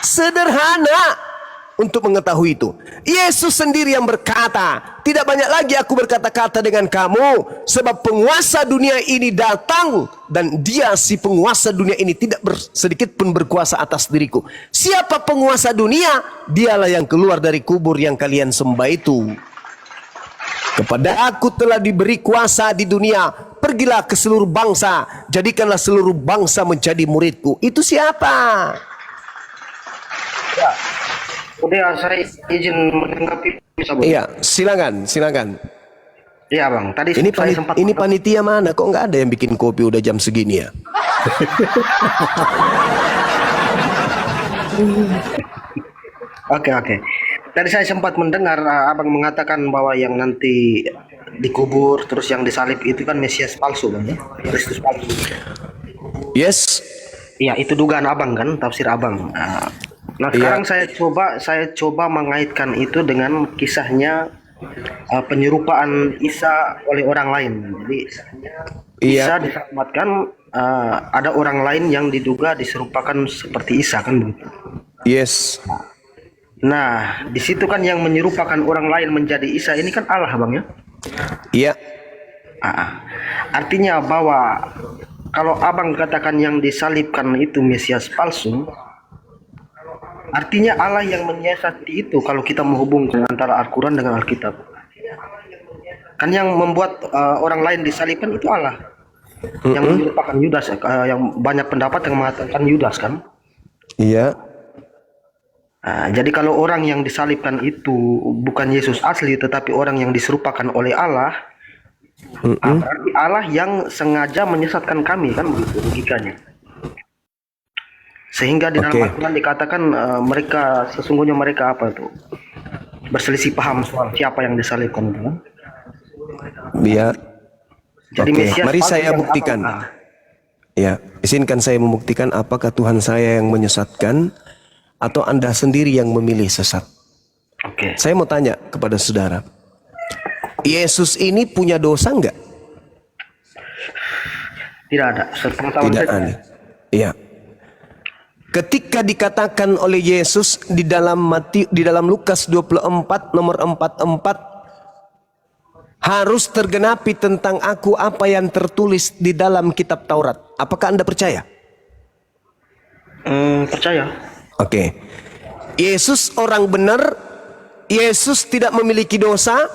S1: Sederhana. untuk mengetahui itu. Yesus sendiri yang berkata, tidak banyak lagi aku berkata-kata dengan kamu, sebab penguasa dunia ini datang, dan dia si penguasa dunia ini tidak sedikit pun berkuasa atas diriku. Siapa penguasa dunia? Dialah yang keluar dari kubur yang kalian sembah itu. Kepada aku telah diberi kuasa di dunia, pergilah ke seluruh bangsa, jadikanlah seluruh bangsa menjadi muridku. Itu siapa?
S5: Ya. Udah, saya izin menanggapi, bisa, Bang?
S1: Iya, silakan.
S5: Iya, Bang. Tadi
S1: Ini,
S5: saya sempat
S1: ini panitia mana? Kok nggak ada yang bikin kopi udah jam segini ya?
S5: Oke. Tadi saya sempat mendengar Abang mengatakan bahwa yang nanti dikubur terus yang disalib itu kan Mesias palsu, Bang, ya? Kristus palsu.
S1: Yes.
S5: Iya, itu dugaan Abang kan, tafsir Abang. Nah, sekarang saya coba mengaitkan itu dengan kisahnya penyerupaan Isa oleh orang lain. Jadi Isa diselamatkan, ada orang lain yang diduga diserupakan seperti Isa, kan begitu.
S1: Yes.
S5: Nah, di situ kan yang menyerupakan orang lain menjadi Isa ini kan Allah, Bang, ya.
S1: Iya.
S5: Artinya bahwa kalau Abang katakan yang disalibkan itu Mesias palsu, artinya Allah yang menyiasati itu kalau kita menghubungkan antara Al-Quran dengan Alkitab. Kan yang membuat orang lain disalibkan itu Allah. Yang merupakan Yudas, yang banyak pendapat yang mengatakan Yudas, kan.
S1: Iya.
S5: Jadi kalau orang yang disalibkan itu bukan Yesus asli tetapi orang yang diserupakan oleh Allah, berarti Allah yang sengaja menyesatkan kami, kan begitu logikanya. Sehingga di dalam Al-Quran dikatakan sesungguhnya mereka apa itu? Berselisih paham soal siapa yang disalibkan, kan?
S1: Iya.
S5: Jadi Mesias
S1: Mari
S5: palsu
S1: saya
S5: yang
S1: buktikan.
S5: apa?
S1: Ya, izinkan saya membuktikan apakah Tuhan saya yang menyesatkan atau Anda sendiri yang memilih sesat.
S5: Oke.
S1: Saya mau tanya kepada saudara, Yesus ini punya dosa enggak?
S5: Tidak ada. Sepengetahuan
S1: Tidak
S5: saya.
S1: ada. Iya. Ketika dikatakan oleh Yesus di dalam Lukas 24 nomor 44, harus tergenapi tentang aku apa yang tertulis di dalam kitab Taurat. Apakah Anda percaya?
S5: Percaya.
S1: Oke. Yesus orang benar, Yesus tidak memiliki dosa.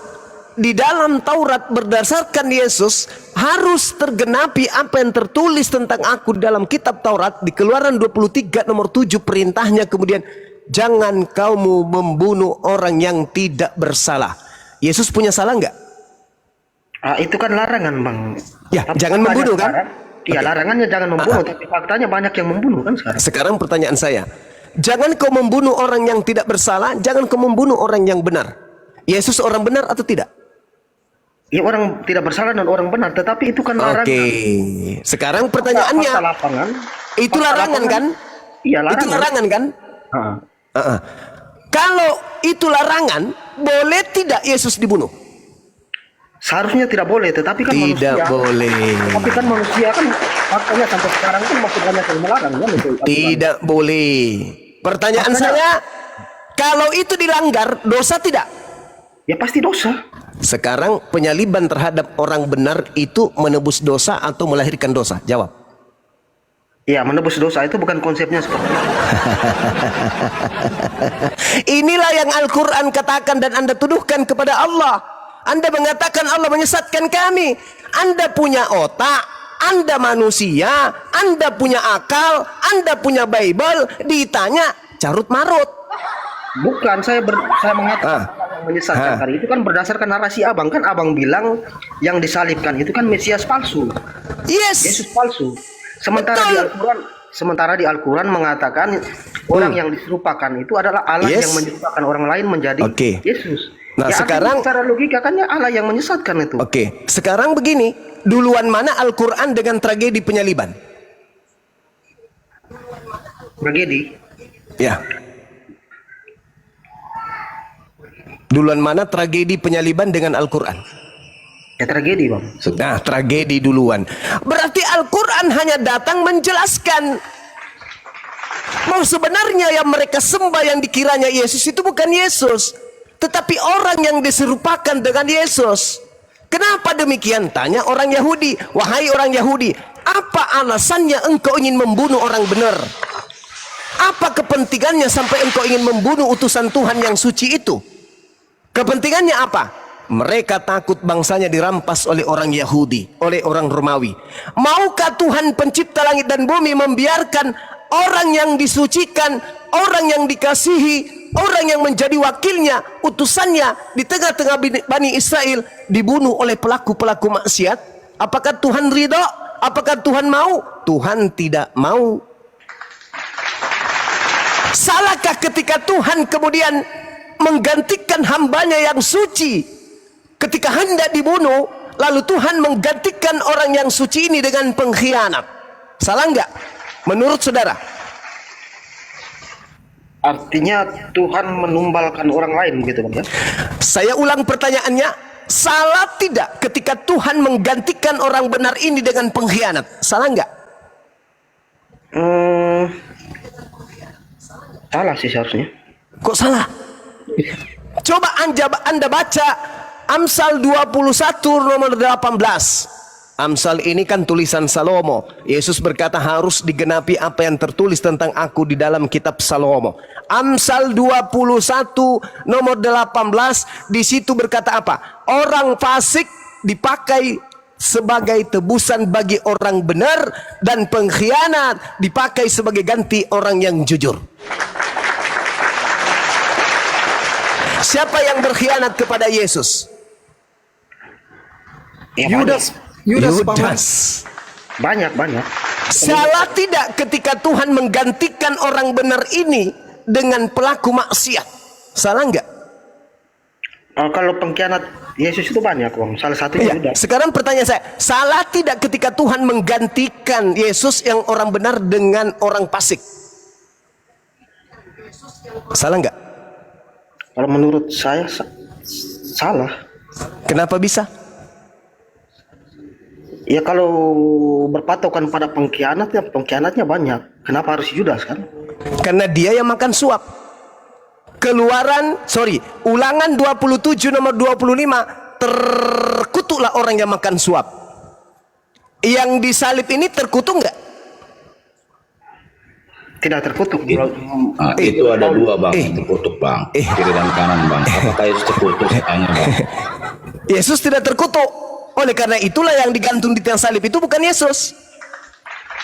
S1: Di dalam Taurat berdasarkan Yesus harus tergenapi apa yang tertulis tentang aku di dalam kitab Taurat. Di Keluaran 23 nomor 7 perintahnya kemudian, jangan kamu membunuh orang yang tidak bersalah. Yesus punya salah enggak?
S5: Itu kan larangan, Bang.
S1: Ya,
S5: Tapi
S1: jangan membunuh, kan?
S5: Iya, larangannya jangan membunuh, tapi faktanya banyak yang membunuh, kan sekarang.
S1: Sekarang pertanyaan saya, jangan kau membunuh orang yang tidak bersalah, jangan kau membunuh orang yang benar. Yesus orang benar atau tidak?
S5: Ya, orang tidak bersalah dan orang benar, tetapi itu kan larangan.
S1: Oke. Sekarang pertanyaannya,
S5: Fakta lapangan.
S1: itu
S5: Fakta
S1: larangan
S5: lapangan,
S1: kan?
S5: Iya, larangan.
S1: Itu larangan kan? Kalau itu larangan, boleh tidak Yesus dibunuh?
S5: Seharusnya tidak boleh, tetapi kan
S1: Tidak
S5: manusia.
S1: boleh.
S5: Tapi kan manusia kan faktanya sampai sekarang kan masih banyak yang melarang, kan itu.
S1: Tidak boleh. Pertanyaan saya, kalau itu dilanggar, dosa tidak?
S5: Ya pasti dosa.
S1: Sekarang penyaliban terhadap orang benar itu menebus dosa atau melahirkan dosa? Jawab.
S5: Ya, menebus dosa itu bukan konsepnya seperti itu.
S1: Inilah yang Al-Quran katakan dan Anda tuduhkan kepada Allah. Anda mengatakan Allah menyesatkan kami. Anda punya otak, Anda manusia, Anda punya akal, Anda punya Bible, ditanya carut marut.
S5: Bukan, saya mengatakan yang menyesatkan tadi itu kan berdasarkan narasi Abang. Kan Abang bilang yang disalibkan itu kan Mesias palsu.
S1: Yes.
S5: Yesus palsu. Sementara di Al-Quran mengatakan orang yang diserupakan itu adalah Allah yang menyerupakan orang lain menjadi Yesus.
S1: Nah,
S5: ya,
S1: sekarang
S5: secara logika kan ya Allah yang menyesatkan itu.
S1: Oke, sekarang begini, duluan mana Al-Quran dengan tragedi penyaliban?
S5: Tragedi.
S1: Ya. Duluan mana tragedi penyaliban dengan Al-Quran?
S5: Ya tragedi, Bang.
S1: Nah, tragedi duluan. Berarti Al-Quran hanya datang menjelaskan. Mau sebenarnya yang mereka sembah yang dikiranya Yesus itu bukan Yesus, tetapi orang yang diserupakan dengan Yesus. Kenapa demikian? Tanya orang Yahudi. Wahai orang Yahudi, apa alasannya engkau ingin membunuh orang benar? Apa kepentingannya sampai engkau ingin membunuh utusan Tuhan yang suci itu? Kepentingannya apa? Mereka takut bangsanya dirampas oleh orang Yahudi, oleh orang Romawi. Maukah Tuhan pencipta langit dan bumi membiarkan orang yang disucikan, orang yang dikasihi, orang yang menjadi wakilnya, utusannya di tengah-tengah Bani Israel dibunuh oleh pelaku-pelaku maksiat? Apakah Tuhan ridho? Apakah Tuhan mau? Tuhan tidak mau. Salahkah ketika Tuhan kemudian menggantikan hambanya yang suci ketika hendak dibunuh, lalu Tuhan menggantikan orang yang suci ini dengan pengkhianat? Salah enggak menurut saudara?
S5: Artinya Tuhan menumbalkan orang lain gitu Bang ya?
S1: Saya ulang pertanyaannya, salah tidak ketika Tuhan menggantikan orang benar ini dengan pengkhianat? Salah enggak?
S5: Salah sih seharusnya.
S1: Kok salah? Coba anda baca Amsal 21 nomor 18. Amsal ini kan tulisan Salomo. Yesus berkata harus digenapi apa yang tertulis tentang aku di dalam kitab Salomo. Amsal 21 nomor 18, di situ berkata apa? Orang fasik dipakai sebagai tebusan bagi orang benar, dan pengkhianat dipakai sebagai ganti orang yang jujur. Siapa yang berkhianat kepada Yesus?
S5: Ya,
S3: Yudas paman.
S5: banyak.
S1: Salah tidak ketika Tuhan menggantikan orang benar ini dengan pelaku maksiat? Salah enggak?
S5: Kalau pengkhianat Yesus itu banyak Bang. Salah satunya
S1: Iya.
S5: Yudas.
S1: Sekarang pertanyaan saya, salah tidak ketika Tuhan menggantikan Yesus yang orang benar dengan orang fasik? Salah enggak?
S5: Kalau menurut saya salah.
S1: Kenapa bisa?
S5: Ya kalau berpatokan pada pengkhianat, ya pengkhianatnya banyak. Kenapa harus Yudas kan?
S1: Karena dia yang makan suap. Ulangan 27 nomor 25, terkutuklah orang yang makan suap. Yang disalib ini terkutuk enggak?
S5: Tidak terkutuk.
S4: Itu ada dua Bang, terkutuk Bang, kiri dan kanan Bang. Apakah Yesus terkutuk? Tanya Bang.
S1: Yesus tidak terkutuk. Oleh karena itulah yang digantung di tiang salib itu bukan Yesus.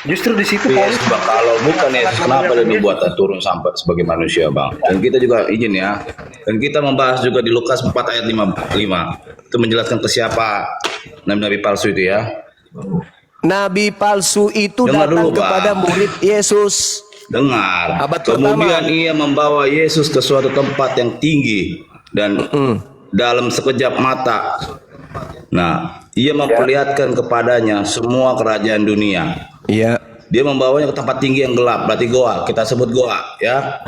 S5: Justru di situ
S4: Yesus Bang, kalau bukan Yesus, kenapa dia dibuat turun sampai sebagai manusia Bang? Dan kita juga izin ya, dan kita membahas juga di Lukas 4 ayat 5 itu menjelaskan ke siapa nabi-nabi palsu itu ya.
S1: Nabi palsu itu
S4: Dengar
S1: datang
S4: dulu,
S1: kepada
S4: Bang.
S1: murid Yesus.
S4: Dengar.
S1: Abad
S4: Kemudian
S1: pertama.
S4: ia membawa Yesus ke suatu tempat yang tinggi dan dalam sekejap mata. Nah, ia memperlihatkan kepadanya semua kerajaan dunia.
S1: Iya.
S4: Dia membawanya ke tempat tinggi yang gelap, berarti goa. Kita sebut goa, ya.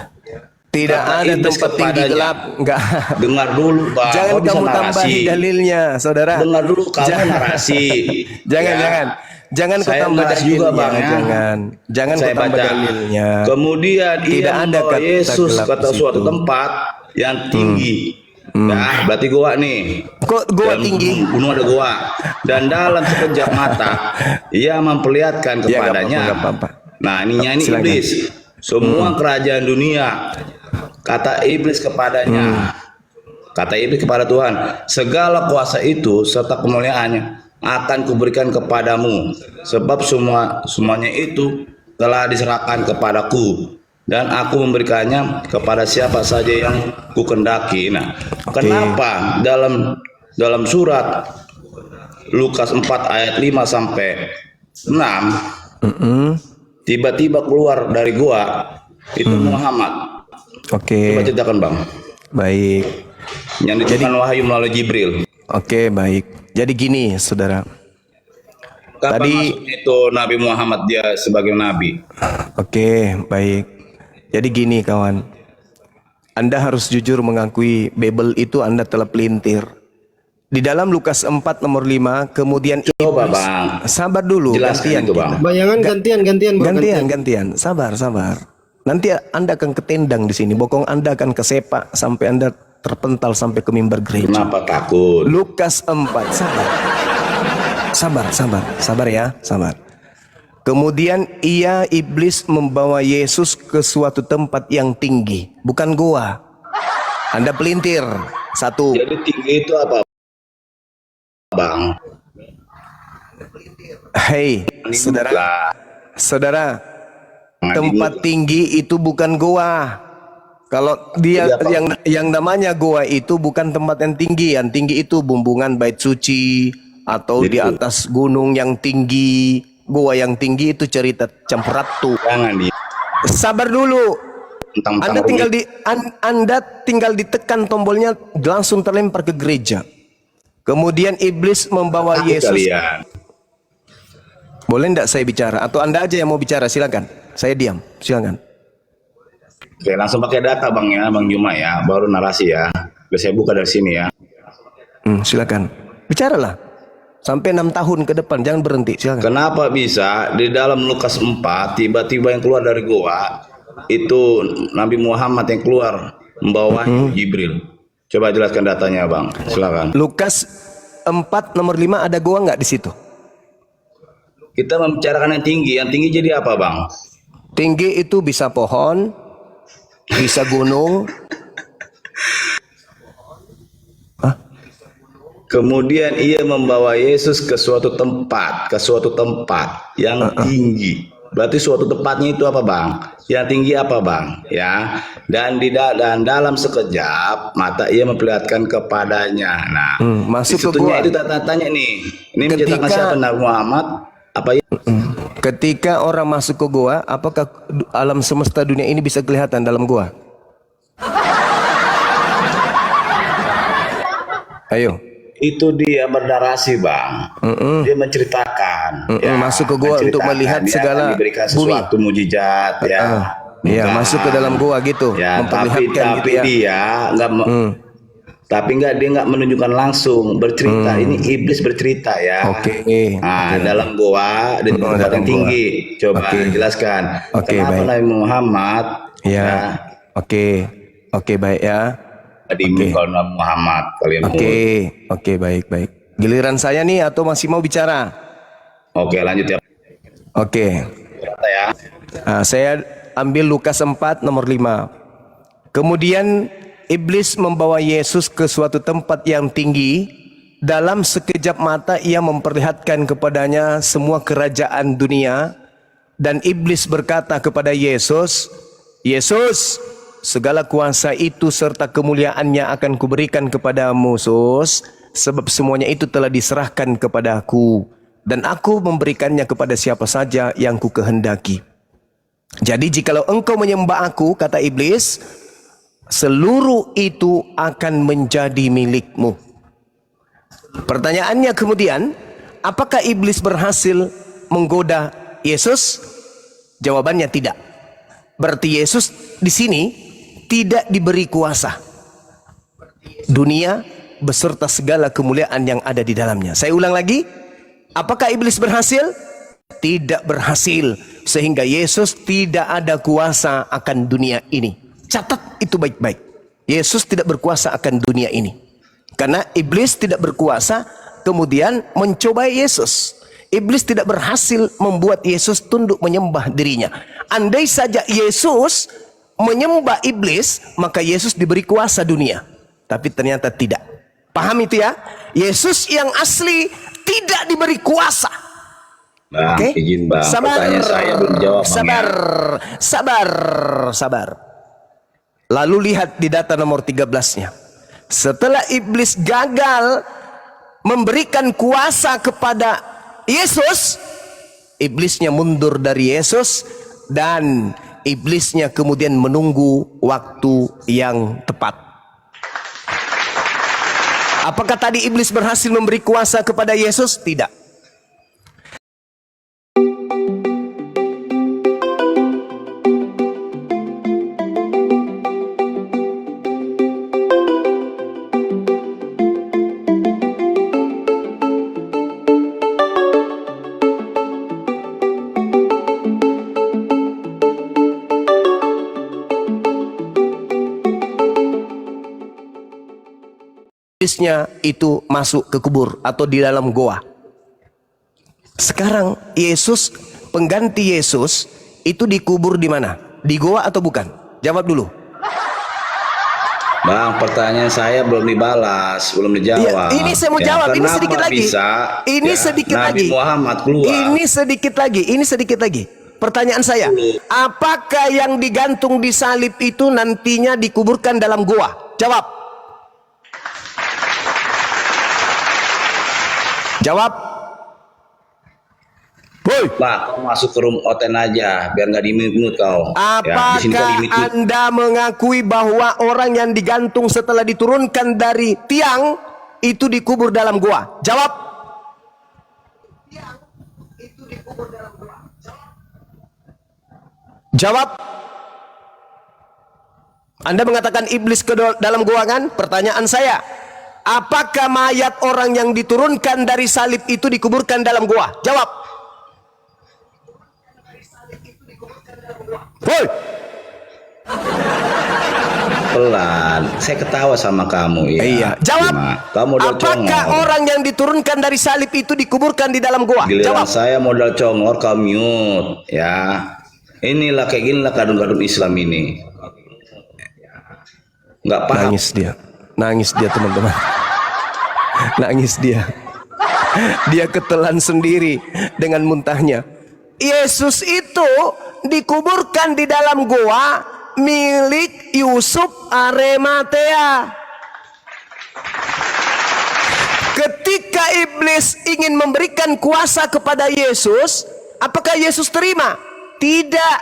S1: Tidak
S4: Kata
S1: ada
S4: iblis
S1: tempat tinggi
S4: kepadanya,
S1: gelap. Enggak.
S4: Dengar dulu, Bang.
S1: Jangan
S4: Kau bisa
S1: kamu
S4: narasi.
S1: tambahi dalilnya, saudara.
S4: Dengar dulu kamu
S1: Jangan.
S4: narasi.
S1: Jangan kau
S4: Saya
S1: tambah
S4: bahas
S1: dalilnya.
S4: juga, Bang, ya.
S1: Jangan
S4: Saya
S1: kau tambah
S4: baca.
S1: dalilnya.
S4: Kemudian
S1: Tidak
S4: ia
S1: ada
S4: membawa
S1: kata
S4: Yesus
S1: gelap
S4: ke
S1: di
S4: suatu
S1: situ.
S4: tempat yang tinggi. Nah, berarti goa nih.
S1: Kok goa
S4: Dan
S1: tinggi?
S4: Gunung ada goa. Dan dalam sekejap mata ia memperlihatkan
S1: Ya,
S4: kepadanya.
S1: nggak apa-apa.
S4: Nah, ini
S1: Silakan.
S4: iblis. Semua kerajaan dunia. Kata iblis kepadanya. Kata iblis kepada Tuhan, segala kuasa itu serta kemuliaannya akan kuberikan kepadamu, sebab semuanya itu telah diserahkan kepadaku, dan aku memberikannya kepada siapa saja yang kukendaki. Nah, kenapa dalam surat Lukas 4 ayat 5 sampai 6 tiba-tiba keluar dari gua itu Muhammad.
S1: Oke.
S4: Coba ceritakan Bang.
S1: Baik.
S4: Yang diberikan wahyu melalui Jibril.
S1: Oke, baik. Jadi gini, saudara.
S4: Kapan
S1: Tadi-
S4: masuknya itu Nabi Muhammad dia sebagai nabi?
S1: Oke, baik. Jadi gini, kawan. Anda harus jujur mengakui Bible itu Anda telah pelintir. Di dalam Lukas 4 nomor 5, kemudian
S4: Coba,
S1: iblis.
S4: Bang.
S1: Sabar dulu,
S4: Jelaskan
S1: gantian
S4: itu,
S1: kita.
S4: Bang.
S3: Bayangan gantian Bro,
S1: Gantian. Sabar. Nanti Anda akan ketendang di sini. Bokong Anda akan kesepak sampai Anda terpental sampai ke mimbar gereja.
S4: Kenapa takut?
S1: Lukas 4. Sabar ya, sabar. Kemudian iblis membawa Yesus ke suatu tempat yang tinggi, bukan goa. Anda pelintir. 1.
S4: Jadi tinggi itu apa, Bang?
S1: Hei, saudara, tempat tinggi itu bukan goa. Kalau dia yang namanya goa itu bukan tempat yang tinggi. Yang tinggi itu bumbungan bait suci atau di atas gunung yang tinggi. Goa yang tinggi itu cerita Camperatu.
S4: Jangan di.
S1: Sabar dulu. Anda tinggal ditekan tombolnya, langsung terlempar ke gereja. Kemudian iblis membawa Yesus.
S4: Kalian.
S1: Boleh enggak saya bicara? Atau Anda aja yang mau bicara? Silakan. Saya diam. Silakan.
S4: Oke, langsung pakai data Bang ya, Bang Juma ya, baru narasi ya. Biar saya buka dari sini ya.
S1: Silakan. Bicaralah. Sampai 6 tahun ke depan, jangan berhenti. Silakan.
S4: Kenapa bisa di dalam Lukas 4 tiba-tiba yang keluar dari goa itu Nabi Muhammad yang keluar membawa Jibril? Coba jelaskan datanya Bang. Silakan.
S1: Lukas 4 nomor 5 ada goa nggak di situ?
S4: Kita membicarakan yang tinggi. Yang tinggi jadi apa Bang?
S1: Tinggi itu bisa pohon, bisa gunung.
S4: Kemudian ia membawa Yesus ke suatu tempat yang tinggi. Berarti suatu tempatnya itu apa Bang? Yang tinggi apa Bang? Ya. Dan dalam sekejap mata ia memperlihatkan kepadanya. Nah,
S1: masuk ke gua.
S4: Itu tanya nih. Ini menceritakan siapa, Nabi Muhammad? Apa ya?
S1: Ketika orang masuk ke gua, apakah alam semesta dunia ini bisa kelihatan dalam gua? Ayo.
S4: Itu dia bernarasi Bang. Dia menceritakan.
S1: Masuk ke gua untuk melihat
S4: dia
S1: segala
S4: akan diberikan sesuatu mujizat ya.
S1: Iya, masuk ke dalam gua gitu,
S4: Ya,
S1: memperlihatkan
S4: tapi
S1: gitu ya.
S4: dia dia nggak menunjukkan langsung bercerita. Ini iblis bercerita ya.
S1: Oke.
S4: Nah, dalam goa di tempat yang tinggi. Coba jelaskan. Kenapa
S1: baik.
S4: Nabi Muhammad?
S1: Ya. Oke, baik ya.
S4: Tadi kalau Nabi Muhammad kalian.
S1: Oke, baik. Giliran saya nih atau masih mau bicara?
S4: Oke, lanjut ya.
S1: Oke.
S4: Cerita ya.
S1: Saya ambil Lukas 4 nomor 5. Kemudian iblis membawa Yesus ke suatu tempat yang tinggi. Dalam sekejap mata ia memperlihatkan kepadanya semua kerajaan dunia. Dan iblis berkata kepada Yesus, Yesus, segala kuasa itu serta kemuliaannya akan kuberikan kepadamu, Sus, sebab semuanya itu telah diserahkan kepadaku, dan aku memberikannya kepada siapa saja yang ku kehendaki. Jadi jikalau engkau menyembah aku, kata iblis, seluruh itu akan menjadi milikmu. Pertanyaannya kemudian, apakah iblis berhasil menggoda Yesus? Jawabannya tidak. Berarti Yesus di sini tidak diberi kuasa. Dunia beserta segala kemuliaan yang ada di dalamnya. Saya ulang lagi. Apakah iblis berhasil? Tidak berhasil. Sehingga Yesus tidak ada kuasa akan dunia ini. Catat itu baik-baik. Yesus tidak berkuasa akan dunia ini. Karena iblis tidak berkuasa kemudian mencobai Yesus. Iblis tidak berhasil membuat Yesus tunduk menyembah dirinya. Andai saja Yesus menyembah iblis, maka Yesus diberi kuasa dunia. Tapi ternyata tidak. Paham itu ya? Yesus yang asli tidak diberi kuasa.
S4: Bang,
S1: Oke?
S4: izin Bang,
S1: Sabar.
S4: pertanyaan saya belum dijawab Bang,
S1: Sabar. Lalu lihat di data nomor 13-nya. Setelah iblis gagal memberikan kuasa kepada Yesus, iblisnya mundur dari Yesus dan iblisnya kemudian menunggu waktu yang tepat. Apakah tadi iblis berhasil memberi kuasa kepada Yesus? Tidak. iblisnya itu masuk ke kubur atau di dalam goa. Sekarang Yesus, pengganti Yesus itu dikubur di mana? Di goa atau bukan? Jawab dulu.
S4: Bang, pertanyaan saya belum dibalas, belum dijawab.
S1: Ini saya mau jawab. Ini
S4: kenapa
S1: sedikit lagi.
S4: Bisa,
S1: Ini sedikit
S4: Nabi
S1: lagi.
S4: Muhammad keluar.
S1: Ini sedikit lagi. Pertanyaan saya, apakah yang digantung di salib itu nantinya dikuburkan dalam goa? Jawab. Jawab. Woi.
S4: Pak, kau masuk ke room oten aja, biar nggak di-mute kau.
S1: Apakah
S4: di sini kan di-mute.
S1: Anda mengakui bahwa orang yang digantung setelah diturunkan dari tiang itu dikubur dalam goa? Jawab. Jawab. Anda mengatakan iblis ke dalam goa kan? Pertanyaan saya, apakah mayat orang yang diturunkan dari salib itu dikuburkan dalam goa? Jawab. Woi.
S4: Pelan, saya ketawa sama kamu ya.
S1: Iya. Jawab.
S4: Kamu modal
S1: apakah
S4: congor.
S1: orang yang diturunkan dari salib itu dikuburkan di dalam goa?
S4: Giliran
S1: Jawab.
S4: saya modal congor, kau mute ya. Inilah kayak ginilah kadun-kadun Islam ini. Nggak paham.
S1: Nangis dia teman-teman. Nangis dia. Dia ketelan sendiri dengan muntahnya. Yesus itu dikuburkan di dalam goa milik Yusuf Arimatea. Ketika iblis ingin memberikan kuasa kepada Yesus, apakah Yesus terima? Tidak.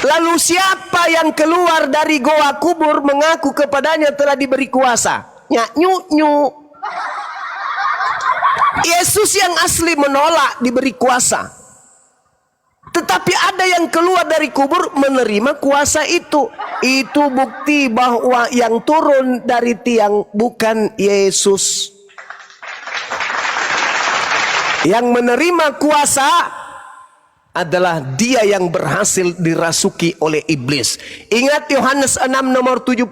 S1: Lalu siapa yang keluar dari goa kubur mengaku kepadanya telah diberi kuasa? Nyak. Yesus yang asli menolak diberi kuasa. Tetapi ada yang keluar dari kubur menerima kuasa itu. Itu bukti bahwa yang turun dari tiang bukan Yesus. Yang menerima kuasa adalah dia yang berhasil dirasuki oleh iblis. Ingat Yohanes 6 nomor 70.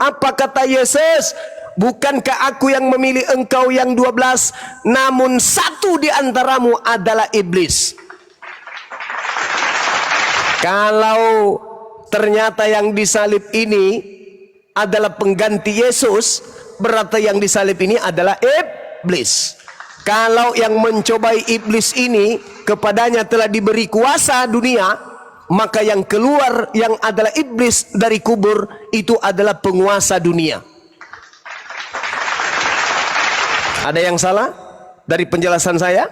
S1: Apa kata Yesus? Bukankah aku yang memilih engkau yang 12, namun satu di antaramu adalah iblis. Kalau ternyata yang disalib ini adalah pengganti Yesus, berarti yang disalib ini adalah iblis. Kalau yang mencobai iblis ini kepadanya telah diberi kuasa dunia, maka yang keluar yang adalah iblis dari kubur itu adalah penguasa dunia. Ada yang salah dari penjelasan saya?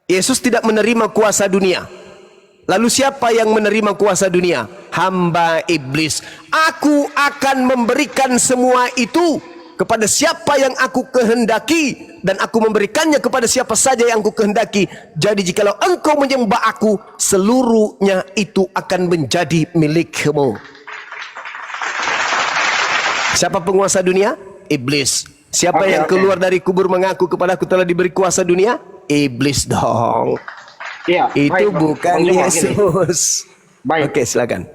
S1: Yesus tidak menerima kuasa dunia. Lalu siapa yang menerima kuasa dunia? Hamba iblis. Aku akan memberikan semua itu kepada siapa yang aku kehendaki, dan aku memberikannya kepada siapa saja yang aku kehendaki. Jadi jikalau engkau menyembah aku, seluruhnya itu akan menjadi milikmu. Siapa penguasa dunia? Iblis. Siapa yang keluar dari kubur mengaku kepada aku telah diberi kuasa dunia? Iblis dong.
S5: Iya,
S1: Itu
S5: baik,
S1: bukan
S5: Bang Juma,
S1: Yesus.
S5: Baik.
S1: Oke, silakan.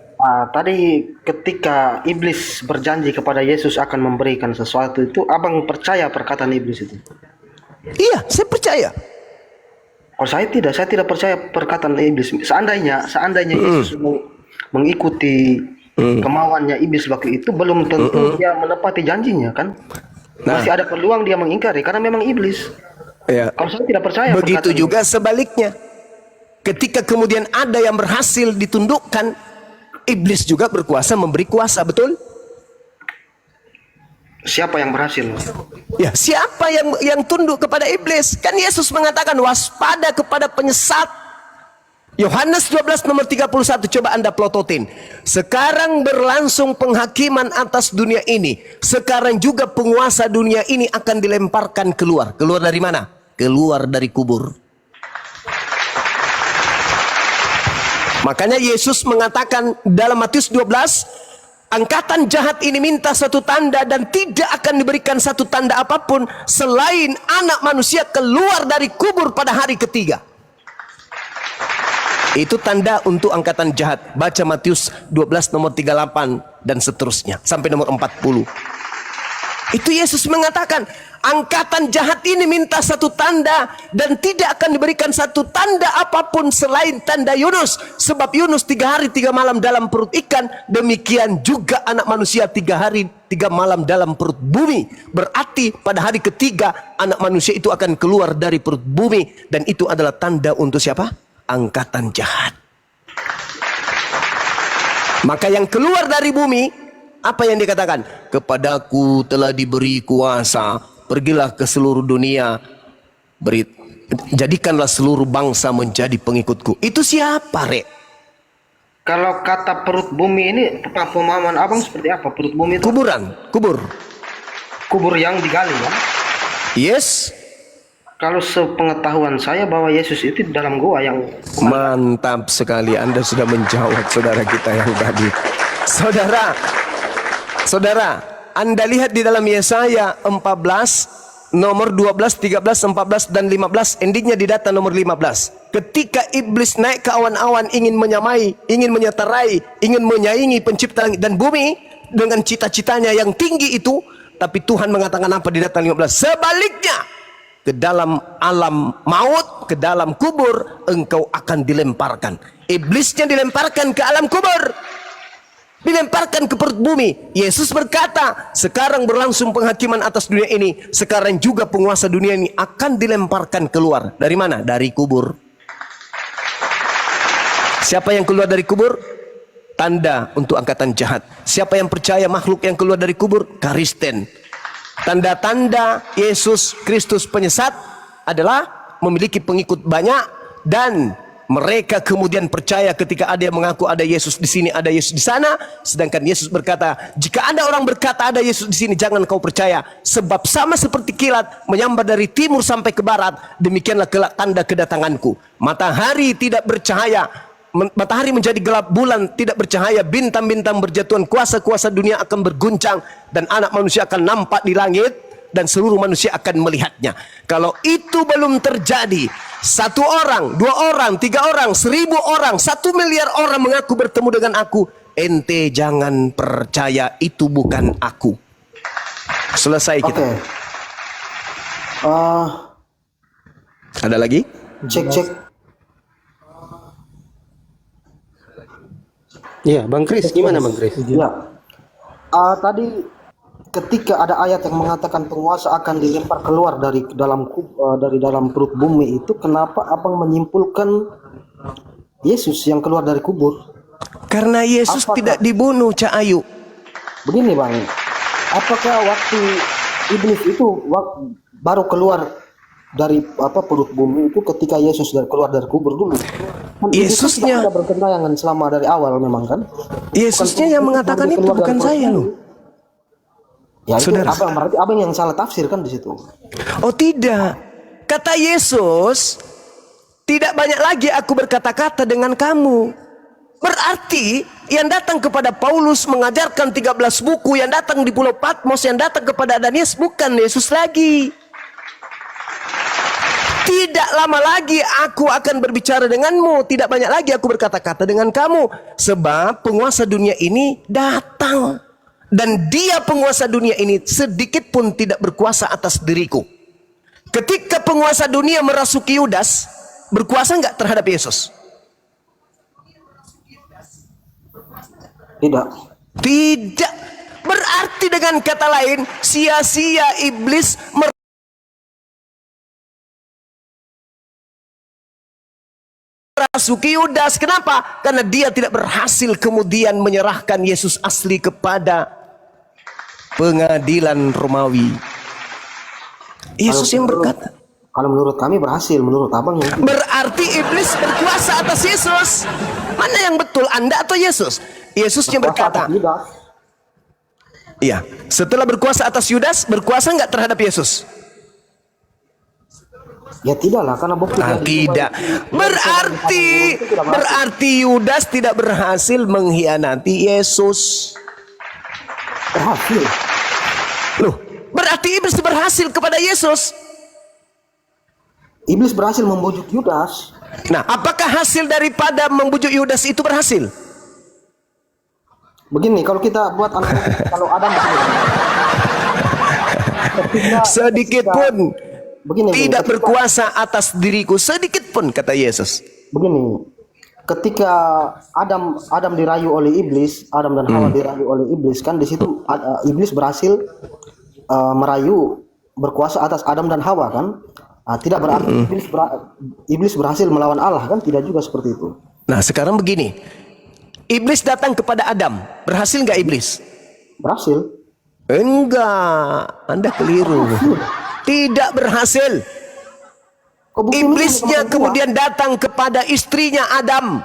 S5: Tadi ketika iblis berjanji kepada Yesus akan memberikan sesuatu itu, abang percaya perkataan iblis itu?
S1: Iya, saya percaya.
S5: Oh, saya tidak percaya perkataan iblis. Seandainya Yesus mengikuti kemauannya iblis waktu itu, belum tentu dia menepati janjinya kan? Masih ada peluang dia mengingkari karena memang iblis.
S1: Ya.
S5: Kalau saya tidak percaya.
S1: Begitu juga sebaliknya. Ketika kemudian ada yang berhasil ditundukkan, iblis juga berkuasa memberi kuasa, betul?
S5: Siapa yang berhasil?
S1: Ya, siapa yang tunduk kepada iblis? Kan Yesus mengatakan waspada kepada penyesat. Yohanes 12 nomor 31, coba Anda plototin. Sekarang berlangsung penghakiman atas dunia ini. Sekarang juga penguasa dunia ini akan dilemparkan keluar. Keluar dari mana? Keluar dari kubur. Makanya Yesus mengatakan dalam Matius 12, angkatan jahat ini minta satu tanda dan tidak akan diberikan satu tanda apapun selain anak manusia keluar dari kubur pada hari ketiga. Itu tanda untuk angkatan jahat. Baca Matius 12 nomor 38 dan seterusnya sampai nomor 40. Itu Yesus mengatakan, angkatan jahat ini minta satu tanda dan tidak akan diberikan satu tanda apapun selain tanda Yunus. Sebab Yunus 3 hari 3 malam dalam perut ikan, demikian juga anak manusia 3 hari 3 malam dalam perut bumi. Berarti pada hari ketiga anak manusia itu akan keluar dari perut bumi, dan itu adalah tanda untuk siapa? Angkatan jahat. Maka yang keluar dari bumi, apa yang dikatakan? Kepadaku telah diberi kuasa, pergilah ke seluruh dunia, jadikanlah seluruh bangsa menjadi pengikutku. Itu siapa, Rek?
S5: Kalau kata perut bumi ini, pemahaman abang seperti apa? Perut bumi itu
S1: Kuburan, kubur.
S5: kubur yang digali ya.
S1: Yes.
S5: Kalau sepengetahuan saya bahwa Yesus itu di dalam gua yang
S1: Mantap sekali, Anda sudah menjawab saudara kita yang tadi. Saudara, Anda lihat di dalam Yesaya 14 nomor 12, 13, 14 dan 15, endingnya di data nomor 15. Ketika iblis naik ke awan-awan ingin menyamai, ingin menyeterai, ingin menyaingi pencipta langit dan bumi dengan cita-citanya yang tinggi itu, tapi Tuhan mengatakan apa di data 15? Sebaliknya, ke dalam alam maut, ke dalam kubur engkau akan dilemparkan. Iblisnya dilemparkan ke alam kubur, dilemparkan ke perut bumi. Yesus berkata, sekarang berlangsung penghakiman atas dunia ini, sekarang juga penguasa dunia ini akan dilemparkan keluar. Dari mana? Dari kubur. Siapa yang keluar dari kubur? Tanda untuk angkatan jahat. Siapa yang percaya makhluk yang keluar dari kubur? Karisten. Tanda-tanda Yesus Kristus penyesat adalah memiliki pengikut banyak, dan mereka kemudian percaya ketika ada yang mengaku ada Yesus di sini, ada Yesus di sana. Sedangkan Yesus berkata, jika ada orang berkata ada Yesus di sini, jangan kau percaya. Sebab sama seperti kilat menyambar dari timur sampai ke barat, demikianlah kelak tanda kedatanganku. Matahari tidak bercahaya, matahari menjadi gelap, bulan tidak bercahaya, bintang-bintang berjatuhan, kuasa-kuasa dunia akan berguncang, dan anak manusia akan nampak di langit, dan seluruh manusia akan melihatnya. Kalau itu belum terjadi, 1 orang, 2 orang, 3 orang, 1000 orang, 1 miliar orang mengaku bertemu dengan aku, ente jangan percaya itu bukan aku. Selesai kita.
S5: Oke.
S1: Ada lagi?
S5: Cek.
S3: Iya, Bang Kris, gimana Bang Kris?
S5: Ya. Tadi ketika ada ayat yang mengatakan penguasa akan dilempar keluar dari dalam perut bumi itu, kenapa abang menyimpulkan Yesus yang keluar dari kubur?
S1: Pertama, Yesus tidak dibunuh, Cak Ayu.
S5: Begini bang, apakah waktu iblis itu baru keluar dari perut bumi itu ketika Yesus keluar dari kubur dulu?
S1: Yesusnya
S5: tidak berkentayangan selama dari awal memang kan?
S1: Yesusnya yang mengatakan itu, bukan saya loh.
S5: Ya itu
S1: Saudara.
S5: berarti abang yang salah tafsir kan di situ.
S1: Oh tidak, kata Yesus, tidak banyak lagi aku berkata-kata dengan kamu. Berarti yang datang kepada Paulus mengajarkan 13 buku, yang datang di Pulau Patmos, yang datang kepada Ananias bukan Yesus lagi. Tidak lama lagi aku akan berbicara denganmu, tidak banyak lagi aku berkata-kata dengan kamu. Sebab penguasa dunia ini datang, dan dia penguasa dunia ini sedikit pun tidak berkuasa atas diriku. Ketika penguasa dunia merasuki Yudas, berkuasa enggak terhadap Yesus?
S5: Tidak.
S1: Tidak. Berarti dengan kata lain, sia-sia iblis merasuki Yudas. Kenapa? Karena dia tidak berhasil kemudian menyerahkan Yesus asli kepada pengadilan Romawi. Yesus yang berkata,
S5: Kalau menurut kami berhasil, menurut abang yang tidak.
S1: berarti iblis berkuasa atas Yesus. Mana yang betul, Anda atau Yesus? Yesusnya berkata,
S5: Tidak.
S1: iya, setelah berkuasa atas Yudas, berkuasa enggak terhadap Yesus?
S5: Ya tidaklah, karena bukti
S1: Tidak. Berarti Yudas tidak berhasil mengkhianati Yesus.
S5: berhasil.
S1: Loh, berarti iblis berhasil kepada Yesus.
S5: Iblis berhasil membujuk Yudas.
S1: Nah, apakah hasil daripada membujuk Yudas itu berhasil?
S5: Begini, kalau kita buat analogi, kalau Adam
S1: Sedikit pun
S5: begini,
S1: tidak berkuasa atas diriku, sedikit pun, kata Yesus.
S5: begini, ketika Adam dirayu oleh iblis, Adam dan Hawa dirayu oleh iblis, kan di situ iblis berhasil merayu berkuasa atas Adam dan Hawa, kan? Tidak berarti iblis berhasil melawan Allah, kan? Tidak juga seperti itu.
S1: Nah, sekarang begini, iblis datang kepada Adam, berhasil nggak iblis?
S5: Berhasil.
S1: Enggak, Anda keliru. Tidak berhasil. Iblisnya kemudian datang kepada istrinya Adam.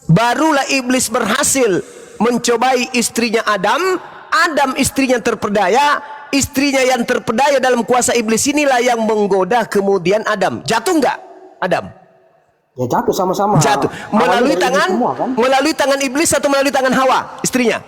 S1: Barulah iblis berhasil mencobai istrinya Adam. Adam istrinya terpedaya. Istrinya yang terpedaya dalam kuasa iblis inilah yang menggoda kemudian Adam. Jatuh enggak Adam?
S5: Ya jatuh sama-sama.
S1: Jatuh. Melalui
S5: Awalnya
S1: tangan,
S5: semua, kan?
S1: melalui tangan iblis atau melalui tangan Hawa, istrinya?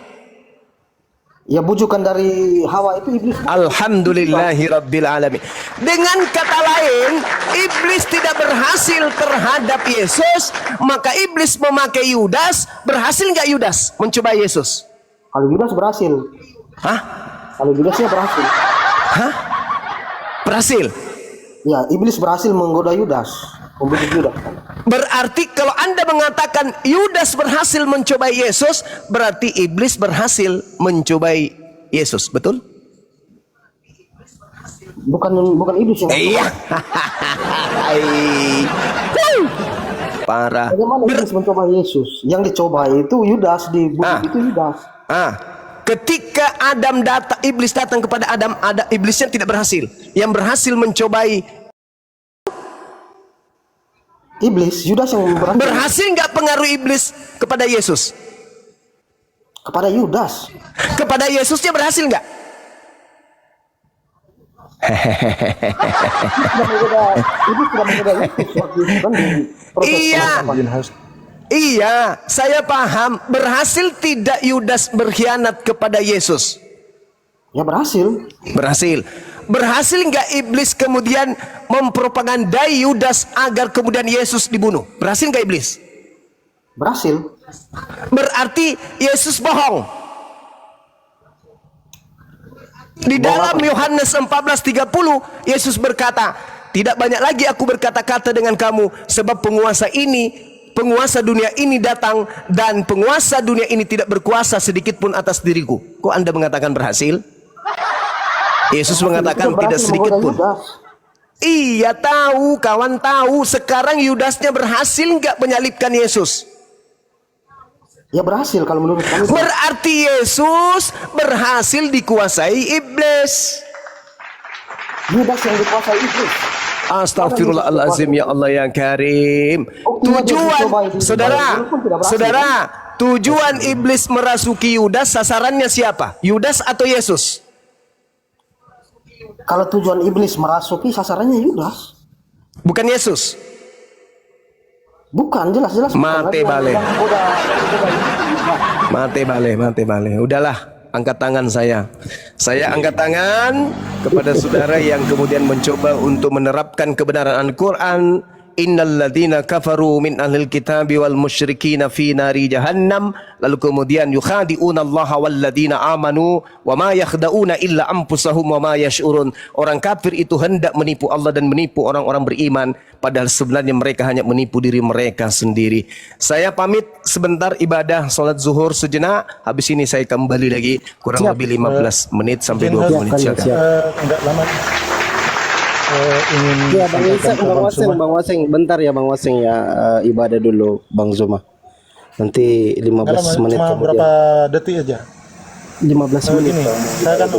S5: Ya bujukan dari Hawa itu iblis.
S1: Alhamdulillahirabbil alamin. Dengan kata lain, iblis tidak berhasil terhadap Yesus, maka iblis memakai Yudas. Berhasil nggak Yudas mencoba Yesus?
S5: Kalau Yudas berhasil.
S1: Hah?
S5: Kalau Yudasnya berhasil.
S1: Hah? Berhasil.
S5: Ya, iblis berhasil menggoda Yudas, membujuk Yudas.
S1: Berarti kalau Anda mengatakan Yudas berhasil mencobai Yesus, berarti iblis berhasil mencobai Yesus, betul?
S5: Bukan iblis yang.
S1: Iya. Parah.
S5: Bagaimana iblis mencoba Yesus? Yang dicoba itu Yudas, dibujuk itu Yudas.
S1: Ketika iblis datang kepada Adam, iblisnya tidak berhasil. Yang berhasil mencobai
S5: Iblis, Yudas yang berhasil.
S1: Berhasil nggak pengaruh iblis kepada Yesus?
S5: Kepada Yudas.
S1: Kepada Yesusnya berhasil nggak?
S5: Iblis sudah menggoda Yesus waktu itu, kan, di proses penangkapan.
S1: Iya, saya paham. Berhasil tidak Yudas berkhianat kepada Yesus?
S5: Ya berhasil.
S1: Berhasil. Berhasil nggak iblis kemudian mempropagandai Yudas agar kemudian Yesus dibunuh? Berhasil nggak iblis?
S5: Berhasil.
S1: Berarti Yesus bohong. Di dalam Yohanes 14:30 Yesus berkata, tidak banyak lagi aku berkata-kata dengan kamu, sebab penguasa dunia ini datang, dan penguasa dunia ini tidak berkuasa sedikit pun atas diriku. Kok Anda mengatakan berhasil? Yesus mengatakan tidak sedikit pun. Iya tahu, kawan tahu. Sekarang Yudasnya berhasil nggak menyalibkan Yesus?
S5: Ya berhasil kalau menurut kami.
S1: Berarti Yesus berhasil dikuasai iblis.
S5: Yudas yang dikuasai iblis.
S1: Astagfirullahalazim, ya Allah yang karim. Tujuan saudara, tujuan iblis merasuki Yudas, sasarannya siapa? Yudas atau Yesus?
S5: Kalau tujuan iblis merasuki, sasarannya Yudas.
S1: Bukan Yesus.
S5: Bukan, jelas-jelas.
S1: Mate bale. Udahlah, angkat tangan saya. Saya angkat tangan kepada saudara yang kemudian mencoba untuk menerapkan kebenaran Al-Quran. Innal ladzina kafaru min ahlil kitabi wal musyrikina fi nari jahannam. Lalu kemudian yukhadi'una allaha wal ladzina amanu wa ma yakhda'una illa anfusahum wa ma yash'urun. Orang kafir itu hendak menipu Allah dan menipu orang-orang beriman, padahal sebenarnya mereka hanya menipu diri mereka sendiri. Saya pamit sebentar ibadah salat zuhur sejenak. Habis ini saya kembali lagi kurang lebih 15 menit sampai 20 menit.
S6: Enggak lama. Ingin
S3: Ya Bang Waseng, bentar ya Bang Waseng ya, ibadah dulu Bang Zuma. Nanti 15 menit
S6: cuma
S3: kemudian.
S6: berapa detik aja.
S3: 15 menit.
S6: Gini, saya kan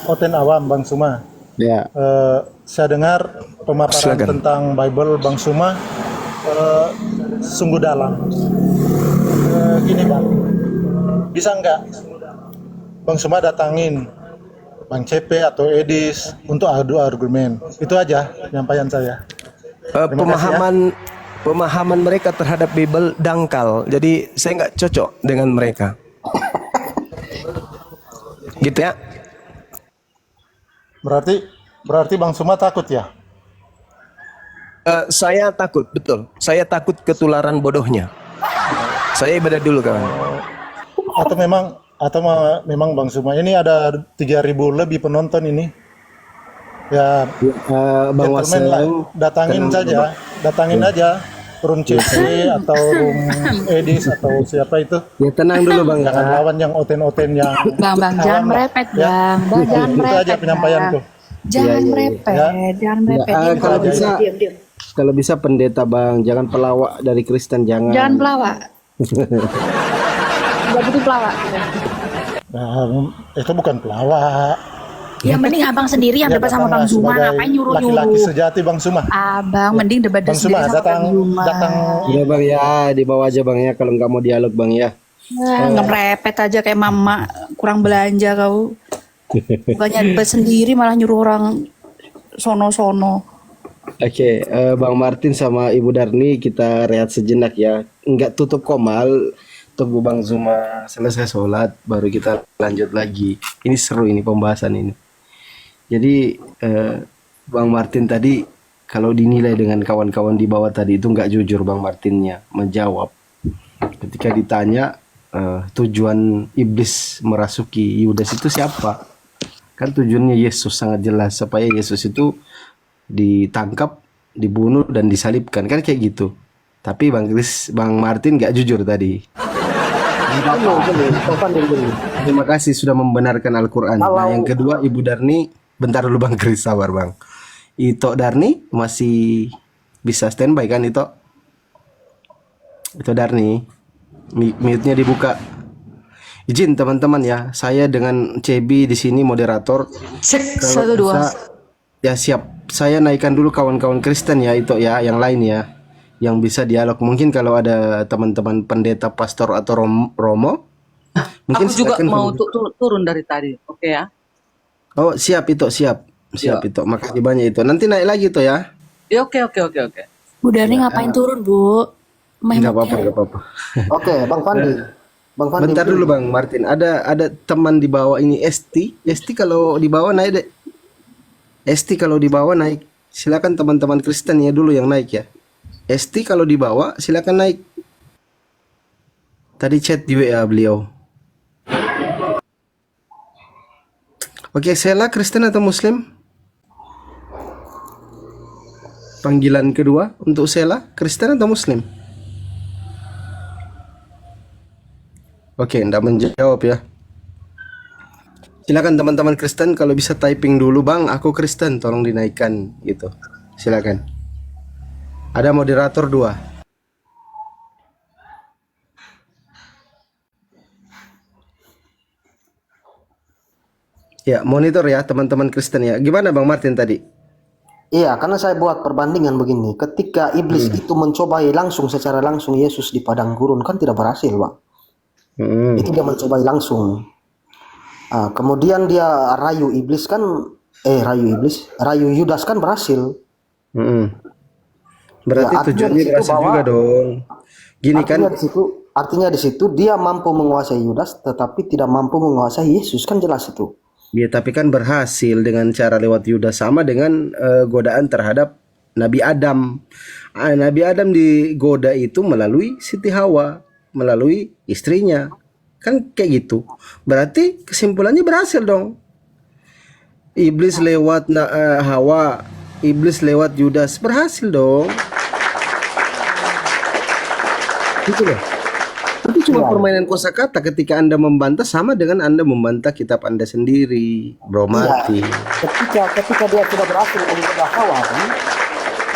S6: oten awam Bang Suma.
S3: Ya.
S6: Saya dengar pemaparan
S1: Silakan.
S6: tentang Bible Bang Suma sungguh dalam. Gini Bang, bisa nggak Bang Suma datangin Bang CP atau Edis untuk adu argumen? Itu aja penyampaian saya.
S1: Pemahaman mereka terhadap Bible dangkal, jadi saya nggak cocok dengan mereka. Gitu ya.
S6: Berarti Bang Suma takut ya?
S1: Saya takut, betul. Saya takut ketularan bodohnya. Saya ibadah dulu kawan.
S6: Memang Bang Suma ini ada 3.000 lebih penonton ini. Ya,
S3: Bang
S6: gentleman lah, datangin aja room CC atau room Edis atau siapa itu.
S3: Ya tenang dulu Bang.
S6: Jangan lawan yang oten-oten yang
S7: Bang, jangan merepet,
S6: ya.
S7: Bang, jangan
S6: Itu
S7: merepet.
S6: aja penyampaianku.
S7: Jangan merepet, jangan merepet. Diam,
S3: kalau
S7: diam,
S3: bisa
S7: diam.
S3: kalau bisa pendeta Bang, jangan pelawak dari Kristen, jangan.
S7: Jangan pelawak. Enggak butuh pelawak.
S6: Nah, itu bukan pelawak.
S7: Ya mending abang sendiri yang debat sama Bang Zuma,
S6: sebagai
S7: ngapain
S6: laki-laki
S7: nyuruh-nyuruh.
S6: sejati Bang Suma.
S7: Abang mending debat
S6: Bang
S7: sendiri
S6: Suma
S7: sama Bang Zuma.
S6: datang
S3: Iya Bang ya, dibawa aja Bang ya kalau nggak mau dialog Bang ya.
S7: Nggak merepet aja kayak mama, kurang belanja kau. Bukannya debat sendiri malah nyuruh orang sono-sono.
S3: Oke, Bang Martin sama Ibu Darni kita rehat sejenak ya. Nggak tutup komal, tunggu Bang Zuma selesai sholat baru kita lanjut lagi. Ini seru ini pembahasan ini. Jadi Bang Martin tadi kalau dinilai dengan kawan-kawan di bawah tadi itu nggak jujur Bang Martinnya menjawab. Ketika ditanya tujuan iblis merasuki Yudas itu siapa? Kan tujuannya Yesus sangat jelas supaya Yesus itu ditangkap, dibunuh dan disalibkan kan kayak gitu. Tapi Bang Martin nggak jujur tadi. Terima kasih sudah membenarkan Al-Quran. Nah, yang kedua Ibu Darni, bentar dulu Bang Kris, sabar Bang. Ito Darni masih bisa standby kan Ito? Ito Darni, mute-nya dibuka. Izin teman-teman ya, saya dengan Cebi di sini moderator.
S2: Cek
S3: Kalau
S2: 1 2.
S3: bisa, ya siap. Saya naikkan dulu kawan-kawan Kristen ya Ito ya, yang lain ya, yang bisa dialog. Mungkin kalau ada teman-teman pendeta, pastor atau Romo, mungkin
S2: Aku juga
S3: silakan
S2: mau turun dari tadi. Oke ya.
S3: Oh siap itu siap itu. Makasih banyak itu. Nanti naik lagi tuh ya.
S2: Ya oke.
S7: Bu Darni ngapain turun, Bu?
S3: Nggak apa-apa.
S5: Oke, Bang Fandi. Bang Fandi.
S3: Bentar dulu Bang Martin. Ada teman di bawah ini Esti kalau di bawah naik deh. Esti kalau di bawah naik. Silakan teman-teman Kristen ya dulu yang naik ya. Esti kalau di bawah silakan naik. Tadi chat di WA beliau. Oke, Sela Kristen atau Muslim? Panggilan kedua untuk Sela, Kristen atau Muslim? Oke, enggak menjawab ya. Silakan teman-teman Kristen kalau bisa typing dulu, Bang, aku Kristen, tolong dinaikkan gitu. Silakan. Ada moderator 2. Ya, monitor ya teman-teman Kristen ya. Gimana Bang Martin tadi?
S5: Iya, karena saya buat perbandingan begini. Ketika iblis itu mencobai secara langsung Yesus di padang gurun kan tidak berhasil, Bang. Itu dia mencobai langsung. Kemudian dia rayu Yudas kan berhasil.
S3: Berarti
S5: Ya,
S3: tujuannya berhasil juga dong. Gini kan?
S5: Artinya di situ dia mampu menguasai Yudas, tetapi tidak mampu menguasai Yesus, kan jelas itu.
S3: Ya, tapi kan berhasil dengan cara lewat Yudas, sama dengan godaan terhadap Nabi Adam. Nabi Adam digoda itu melalui Siti Hawa, melalui istrinya. Kan kayak gitu. Berarti kesimpulannya berhasil dong. Iblis lewat Hawa, iblis lewat Yudas, berhasil dong. Gitu loh. Itu cuma permainan kosakata. Ketika Anda membantah sama dengan Anda membantah kitab Anda sendiri, Bro Martin.
S5: Ketika dia sudah berhasil menggoda Hawa, kan?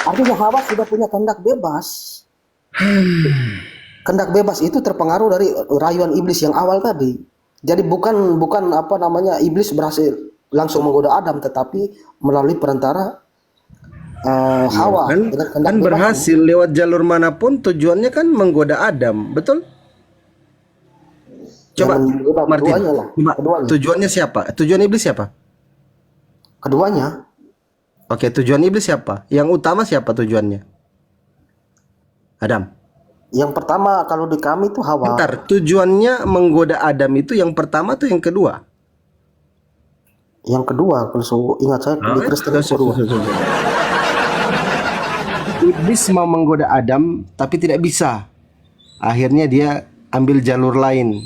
S5: Artinya Hawa sudah punya kehendak bebas. Kehendak bebas itu terpengaruh dari rayuan iblis yang awal tadi. Jadi bukan iblis berhasil langsung menggoda Adam, tetapi melalui perantara Hawa.
S3: Kan berhasil lewat jalur manapun, tujuannya kan menggoda Adam, betul? Coba Martin, tujuannya siapa? Tujuan iblis siapa?
S5: Keduanya.
S3: Oke, tujuan iblis siapa? Yang utama siapa tujuannya? Adam.
S5: Yang pertama kalau di kami itu Hawa.
S3: Bentar, tujuannya menggoda Adam itu yang pertama tuh yang kedua?
S5: Yang kedua, kalau ingat saya di Kristen yang kedua.
S3: Iblis mau menggoda Adam tapi tidak bisa. Akhirnya dia ambil jalur lain.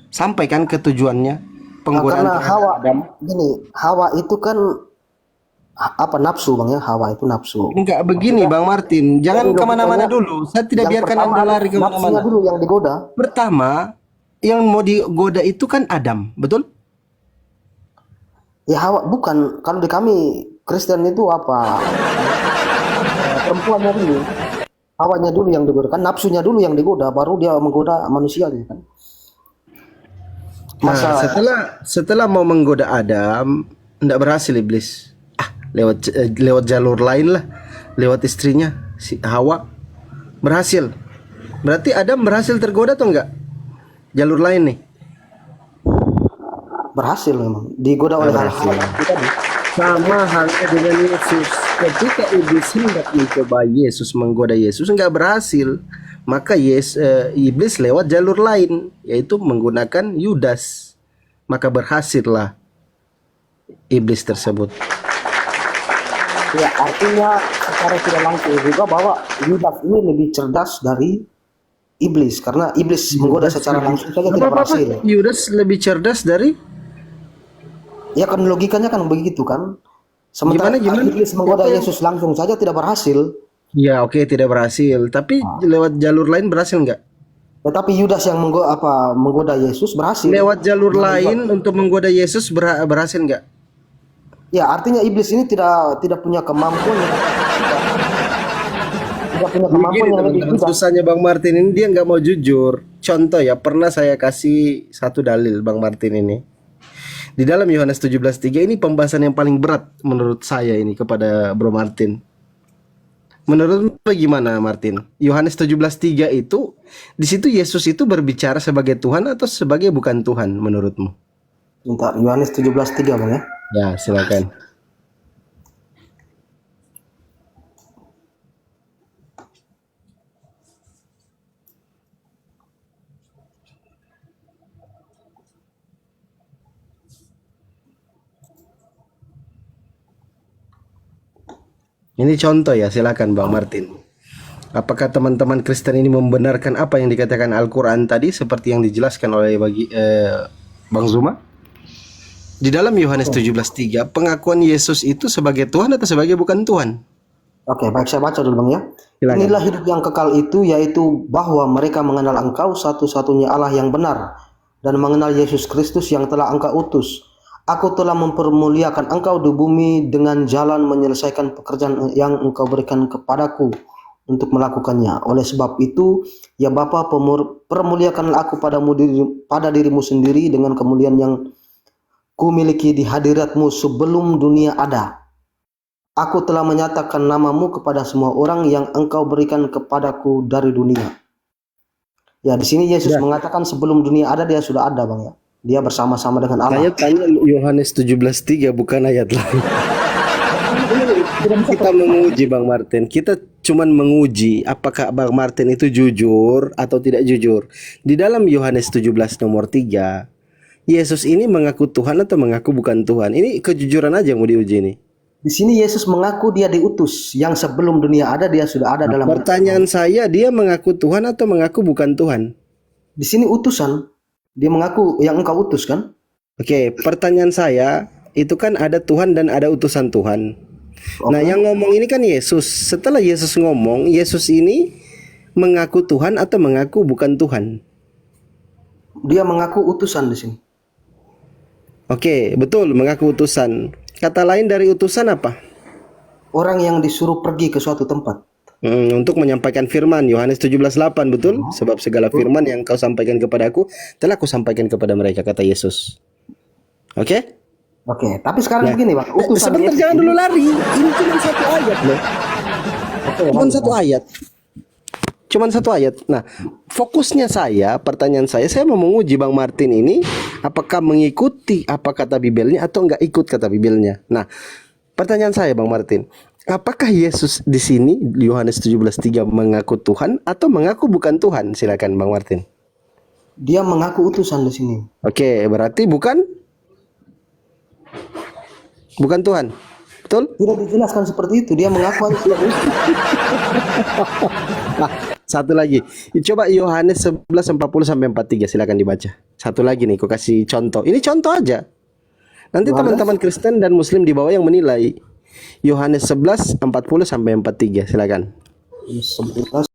S3: Sampai kan ke tujuannya, penggodaan
S5: karena
S3: terhadap
S5: Hawa
S3: Adam.
S5: gini, Hawa itu kan apa nafsu bang ya, Hawa itu nafsu.
S3: Enggak begini Bang Martin, jangan
S5: Jadi
S3: kemana-mana
S5: logikanya,
S3: dulu. Saya tidak
S5: yang
S3: biarkan
S5: pertama
S3: Anda lari
S5: nafsunya
S3: kemana-mana.
S5: dulu yang digoda.
S3: Pertama, yang mau digoda itu kan Adam, betul?
S5: Ya Hawa bukan, kalau di kami Kristen itu apa, perempuannya dulu, Hawanya dulu yang digoda, kan nafsunya dulu yang digoda, baru dia menggoda manusia gitu kan.
S3: Nah,
S5: Masa
S3: setelah mau menggoda Adam, enggak berhasil iblis. Lewat jalur lain lah, lewat istrinya si Hawa berhasil. Berarti Adam berhasil tergoda atau enggak? Jalur lain nih.
S5: berhasil memang digoda oleh hal-hal itu tadi.
S3: Sama halnya dengan Yesus. Ketika iblis hendak mencoba Yesus, menggoda Yesus, enggak berhasil. Maka iblis lewat jalur lain, yaitu menggunakan Yudas. Maka berhasillah iblis tersebut.
S5: Ya artinya secara tidak langsung juga bahwa Yudas ini lebih cerdas dari iblis, karena iblis menggoda secara langsung saja tidak berhasil.
S3: Yudas lebih cerdas dari?
S5: Ya kan logikanya kan begitu kan. Sementara
S3: Gimana?
S5: iblis menggoda Yesus langsung saja tidak berhasil.
S3: Ya oke, tidak berhasil. Tapi lewat jalur lain berhasil nggak?
S5: Tetapi Yudas yang menggoda Yesus berhasil.
S3: Lewat jalur lain untuk menggoda Yesus berhasil nggak?
S5: Ya artinya iblis ini tidak punya kemampuan. Tidak punya kemampuan
S3: Begini
S5: yang lebih
S3: teman-teman,
S5: Yudas.
S3: susahnya Bang Martin ini dia nggak mau jujur. Contoh ya, pernah saya kasih satu dalil Bang Martin ini. Di dalam Yohanes 17:3 ini pembahasan yang paling berat menurut saya ini kepada Bro Martin. Menurut bagaimana Martin? Yohanes 17:3 itu di situ Yesus itu berbicara sebagai Tuhan atau sebagai bukan Tuhan menurutmu?
S5: Bentar, Yohanes 17:3 Bang ya.
S3: Ya, silakan. Ini contoh ya, silakan Bang Martin. Apakah teman-teman Kristen ini membenarkan apa yang dikatakan Al-Quran tadi seperti yang dijelaskan oleh Bang Zuma? Di dalam Yohanes 17:3 pengakuan Yesus itu sebagai Tuhan atau sebagai bukan Tuhan?
S5: Oke, baik saya baca dulu Bang ya.
S3: Silakan.
S5: Inilah hidup yang kekal itu, yaitu bahwa mereka mengenal Engkau satu-satunya Allah yang benar, dan mengenal Yesus Kristus yang telah Engkau utus. Aku telah mempermuliakan Engkau di bumi dengan jalan menyelesaikan pekerjaan yang Engkau berikan kepadaku untuk melakukannya. Oleh sebab itu, ya Bapa, permuliakanlah aku pada dirimu sendiri dengan kemuliaan yang kumiliki di hadiratmu sebelum dunia ada. Aku telah menyatakan namamu kepada semua orang yang Engkau berikan kepadaku dari dunia. Ya, di sini Yesus mengatakan sebelum dunia ada dia sudah ada Bang ya. Dia bersama-sama dengan Allah.
S3: Saya tanya Yohanes 17:3 bukan ayat lain. Kita menguji Bang Martin. Kita cuman menguji apakah Bang Martin itu jujur atau tidak jujur. Di dalam Yohanes 17 nomor 3, Yesus ini mengaku Tuhan atau mengaku bukan Tuhan? Ini kejujuran aja yang mau diuji nih.
S5: Di sini Yesus mengaku dia diutus, yang sebelum dunia ada dia sudah ada dalam.
S3: Pertanyaan saya, dia mengaku Tuhan atau mengaku bukan Tuhan?
S5: Di sini utusan. Dia mengaku yang Engkau utus kan?
S3: Oke, pertanyaan saya, itu kan ada Tuhan dan ada utusan Tuhan. Nah, yang ngomong ini kan Yesus. Setelah Yesus ngomong, Yesus ini mengaku Tuhan atau mengaku bukan Tuhan?
S5: Dia mengaku utusan di sini.
S3: Oke, betul, mengaku utusan. Kata lain dari utusan apa?
S5: Orang yang disuruh pergi ke suatu tempat.
S3: Untuk menyampaikan firman, Yohanes 17:8, betul? Sebab segala firman yang kau sampaikan kepadaku telah aku sampaikan kepada mereka, kata Yesus. Oke?
S5: Oke, tapi sekarang begini Pak, utusan
S3: Sebentar,
S5: Yesus
S3: jangan
S5: ini-
S3: dulu lari. Ini cuma satu ayat loh. Cuman satu ayat. Cuman satu ayat. Nah, fokusnya pertanyaan saya mau menguji Bang Martin ini apakah mengikuti apa kata Bibelnya atau enggak ikut kata Bibelnya. Nah, pertanyaan saya Bang Martin, apakah Yesus di sini Yohanes 17:3 mengaku Tuhan atau mengaku bukan Tuhan? Silakan Bang Martin.
S5: Dia mengaku utusan di sini.
S3: Oke, berarti bukan Tuhan. Betul?
S5: Tidak dijelaskan seperti itu. Dia mengaku hanya seperti itu.
S3: Ah, satu lagi. Coba Yohanes 11:40 sampai 43 silakan dibaca. Satu lagi nih, aku kasih contoh. Ini contoh aja. Nanti teman-teman Kristen dan Muslim di bawah yang menilai. Yohanes 11:40 sampai 43 silakan.
S5: 11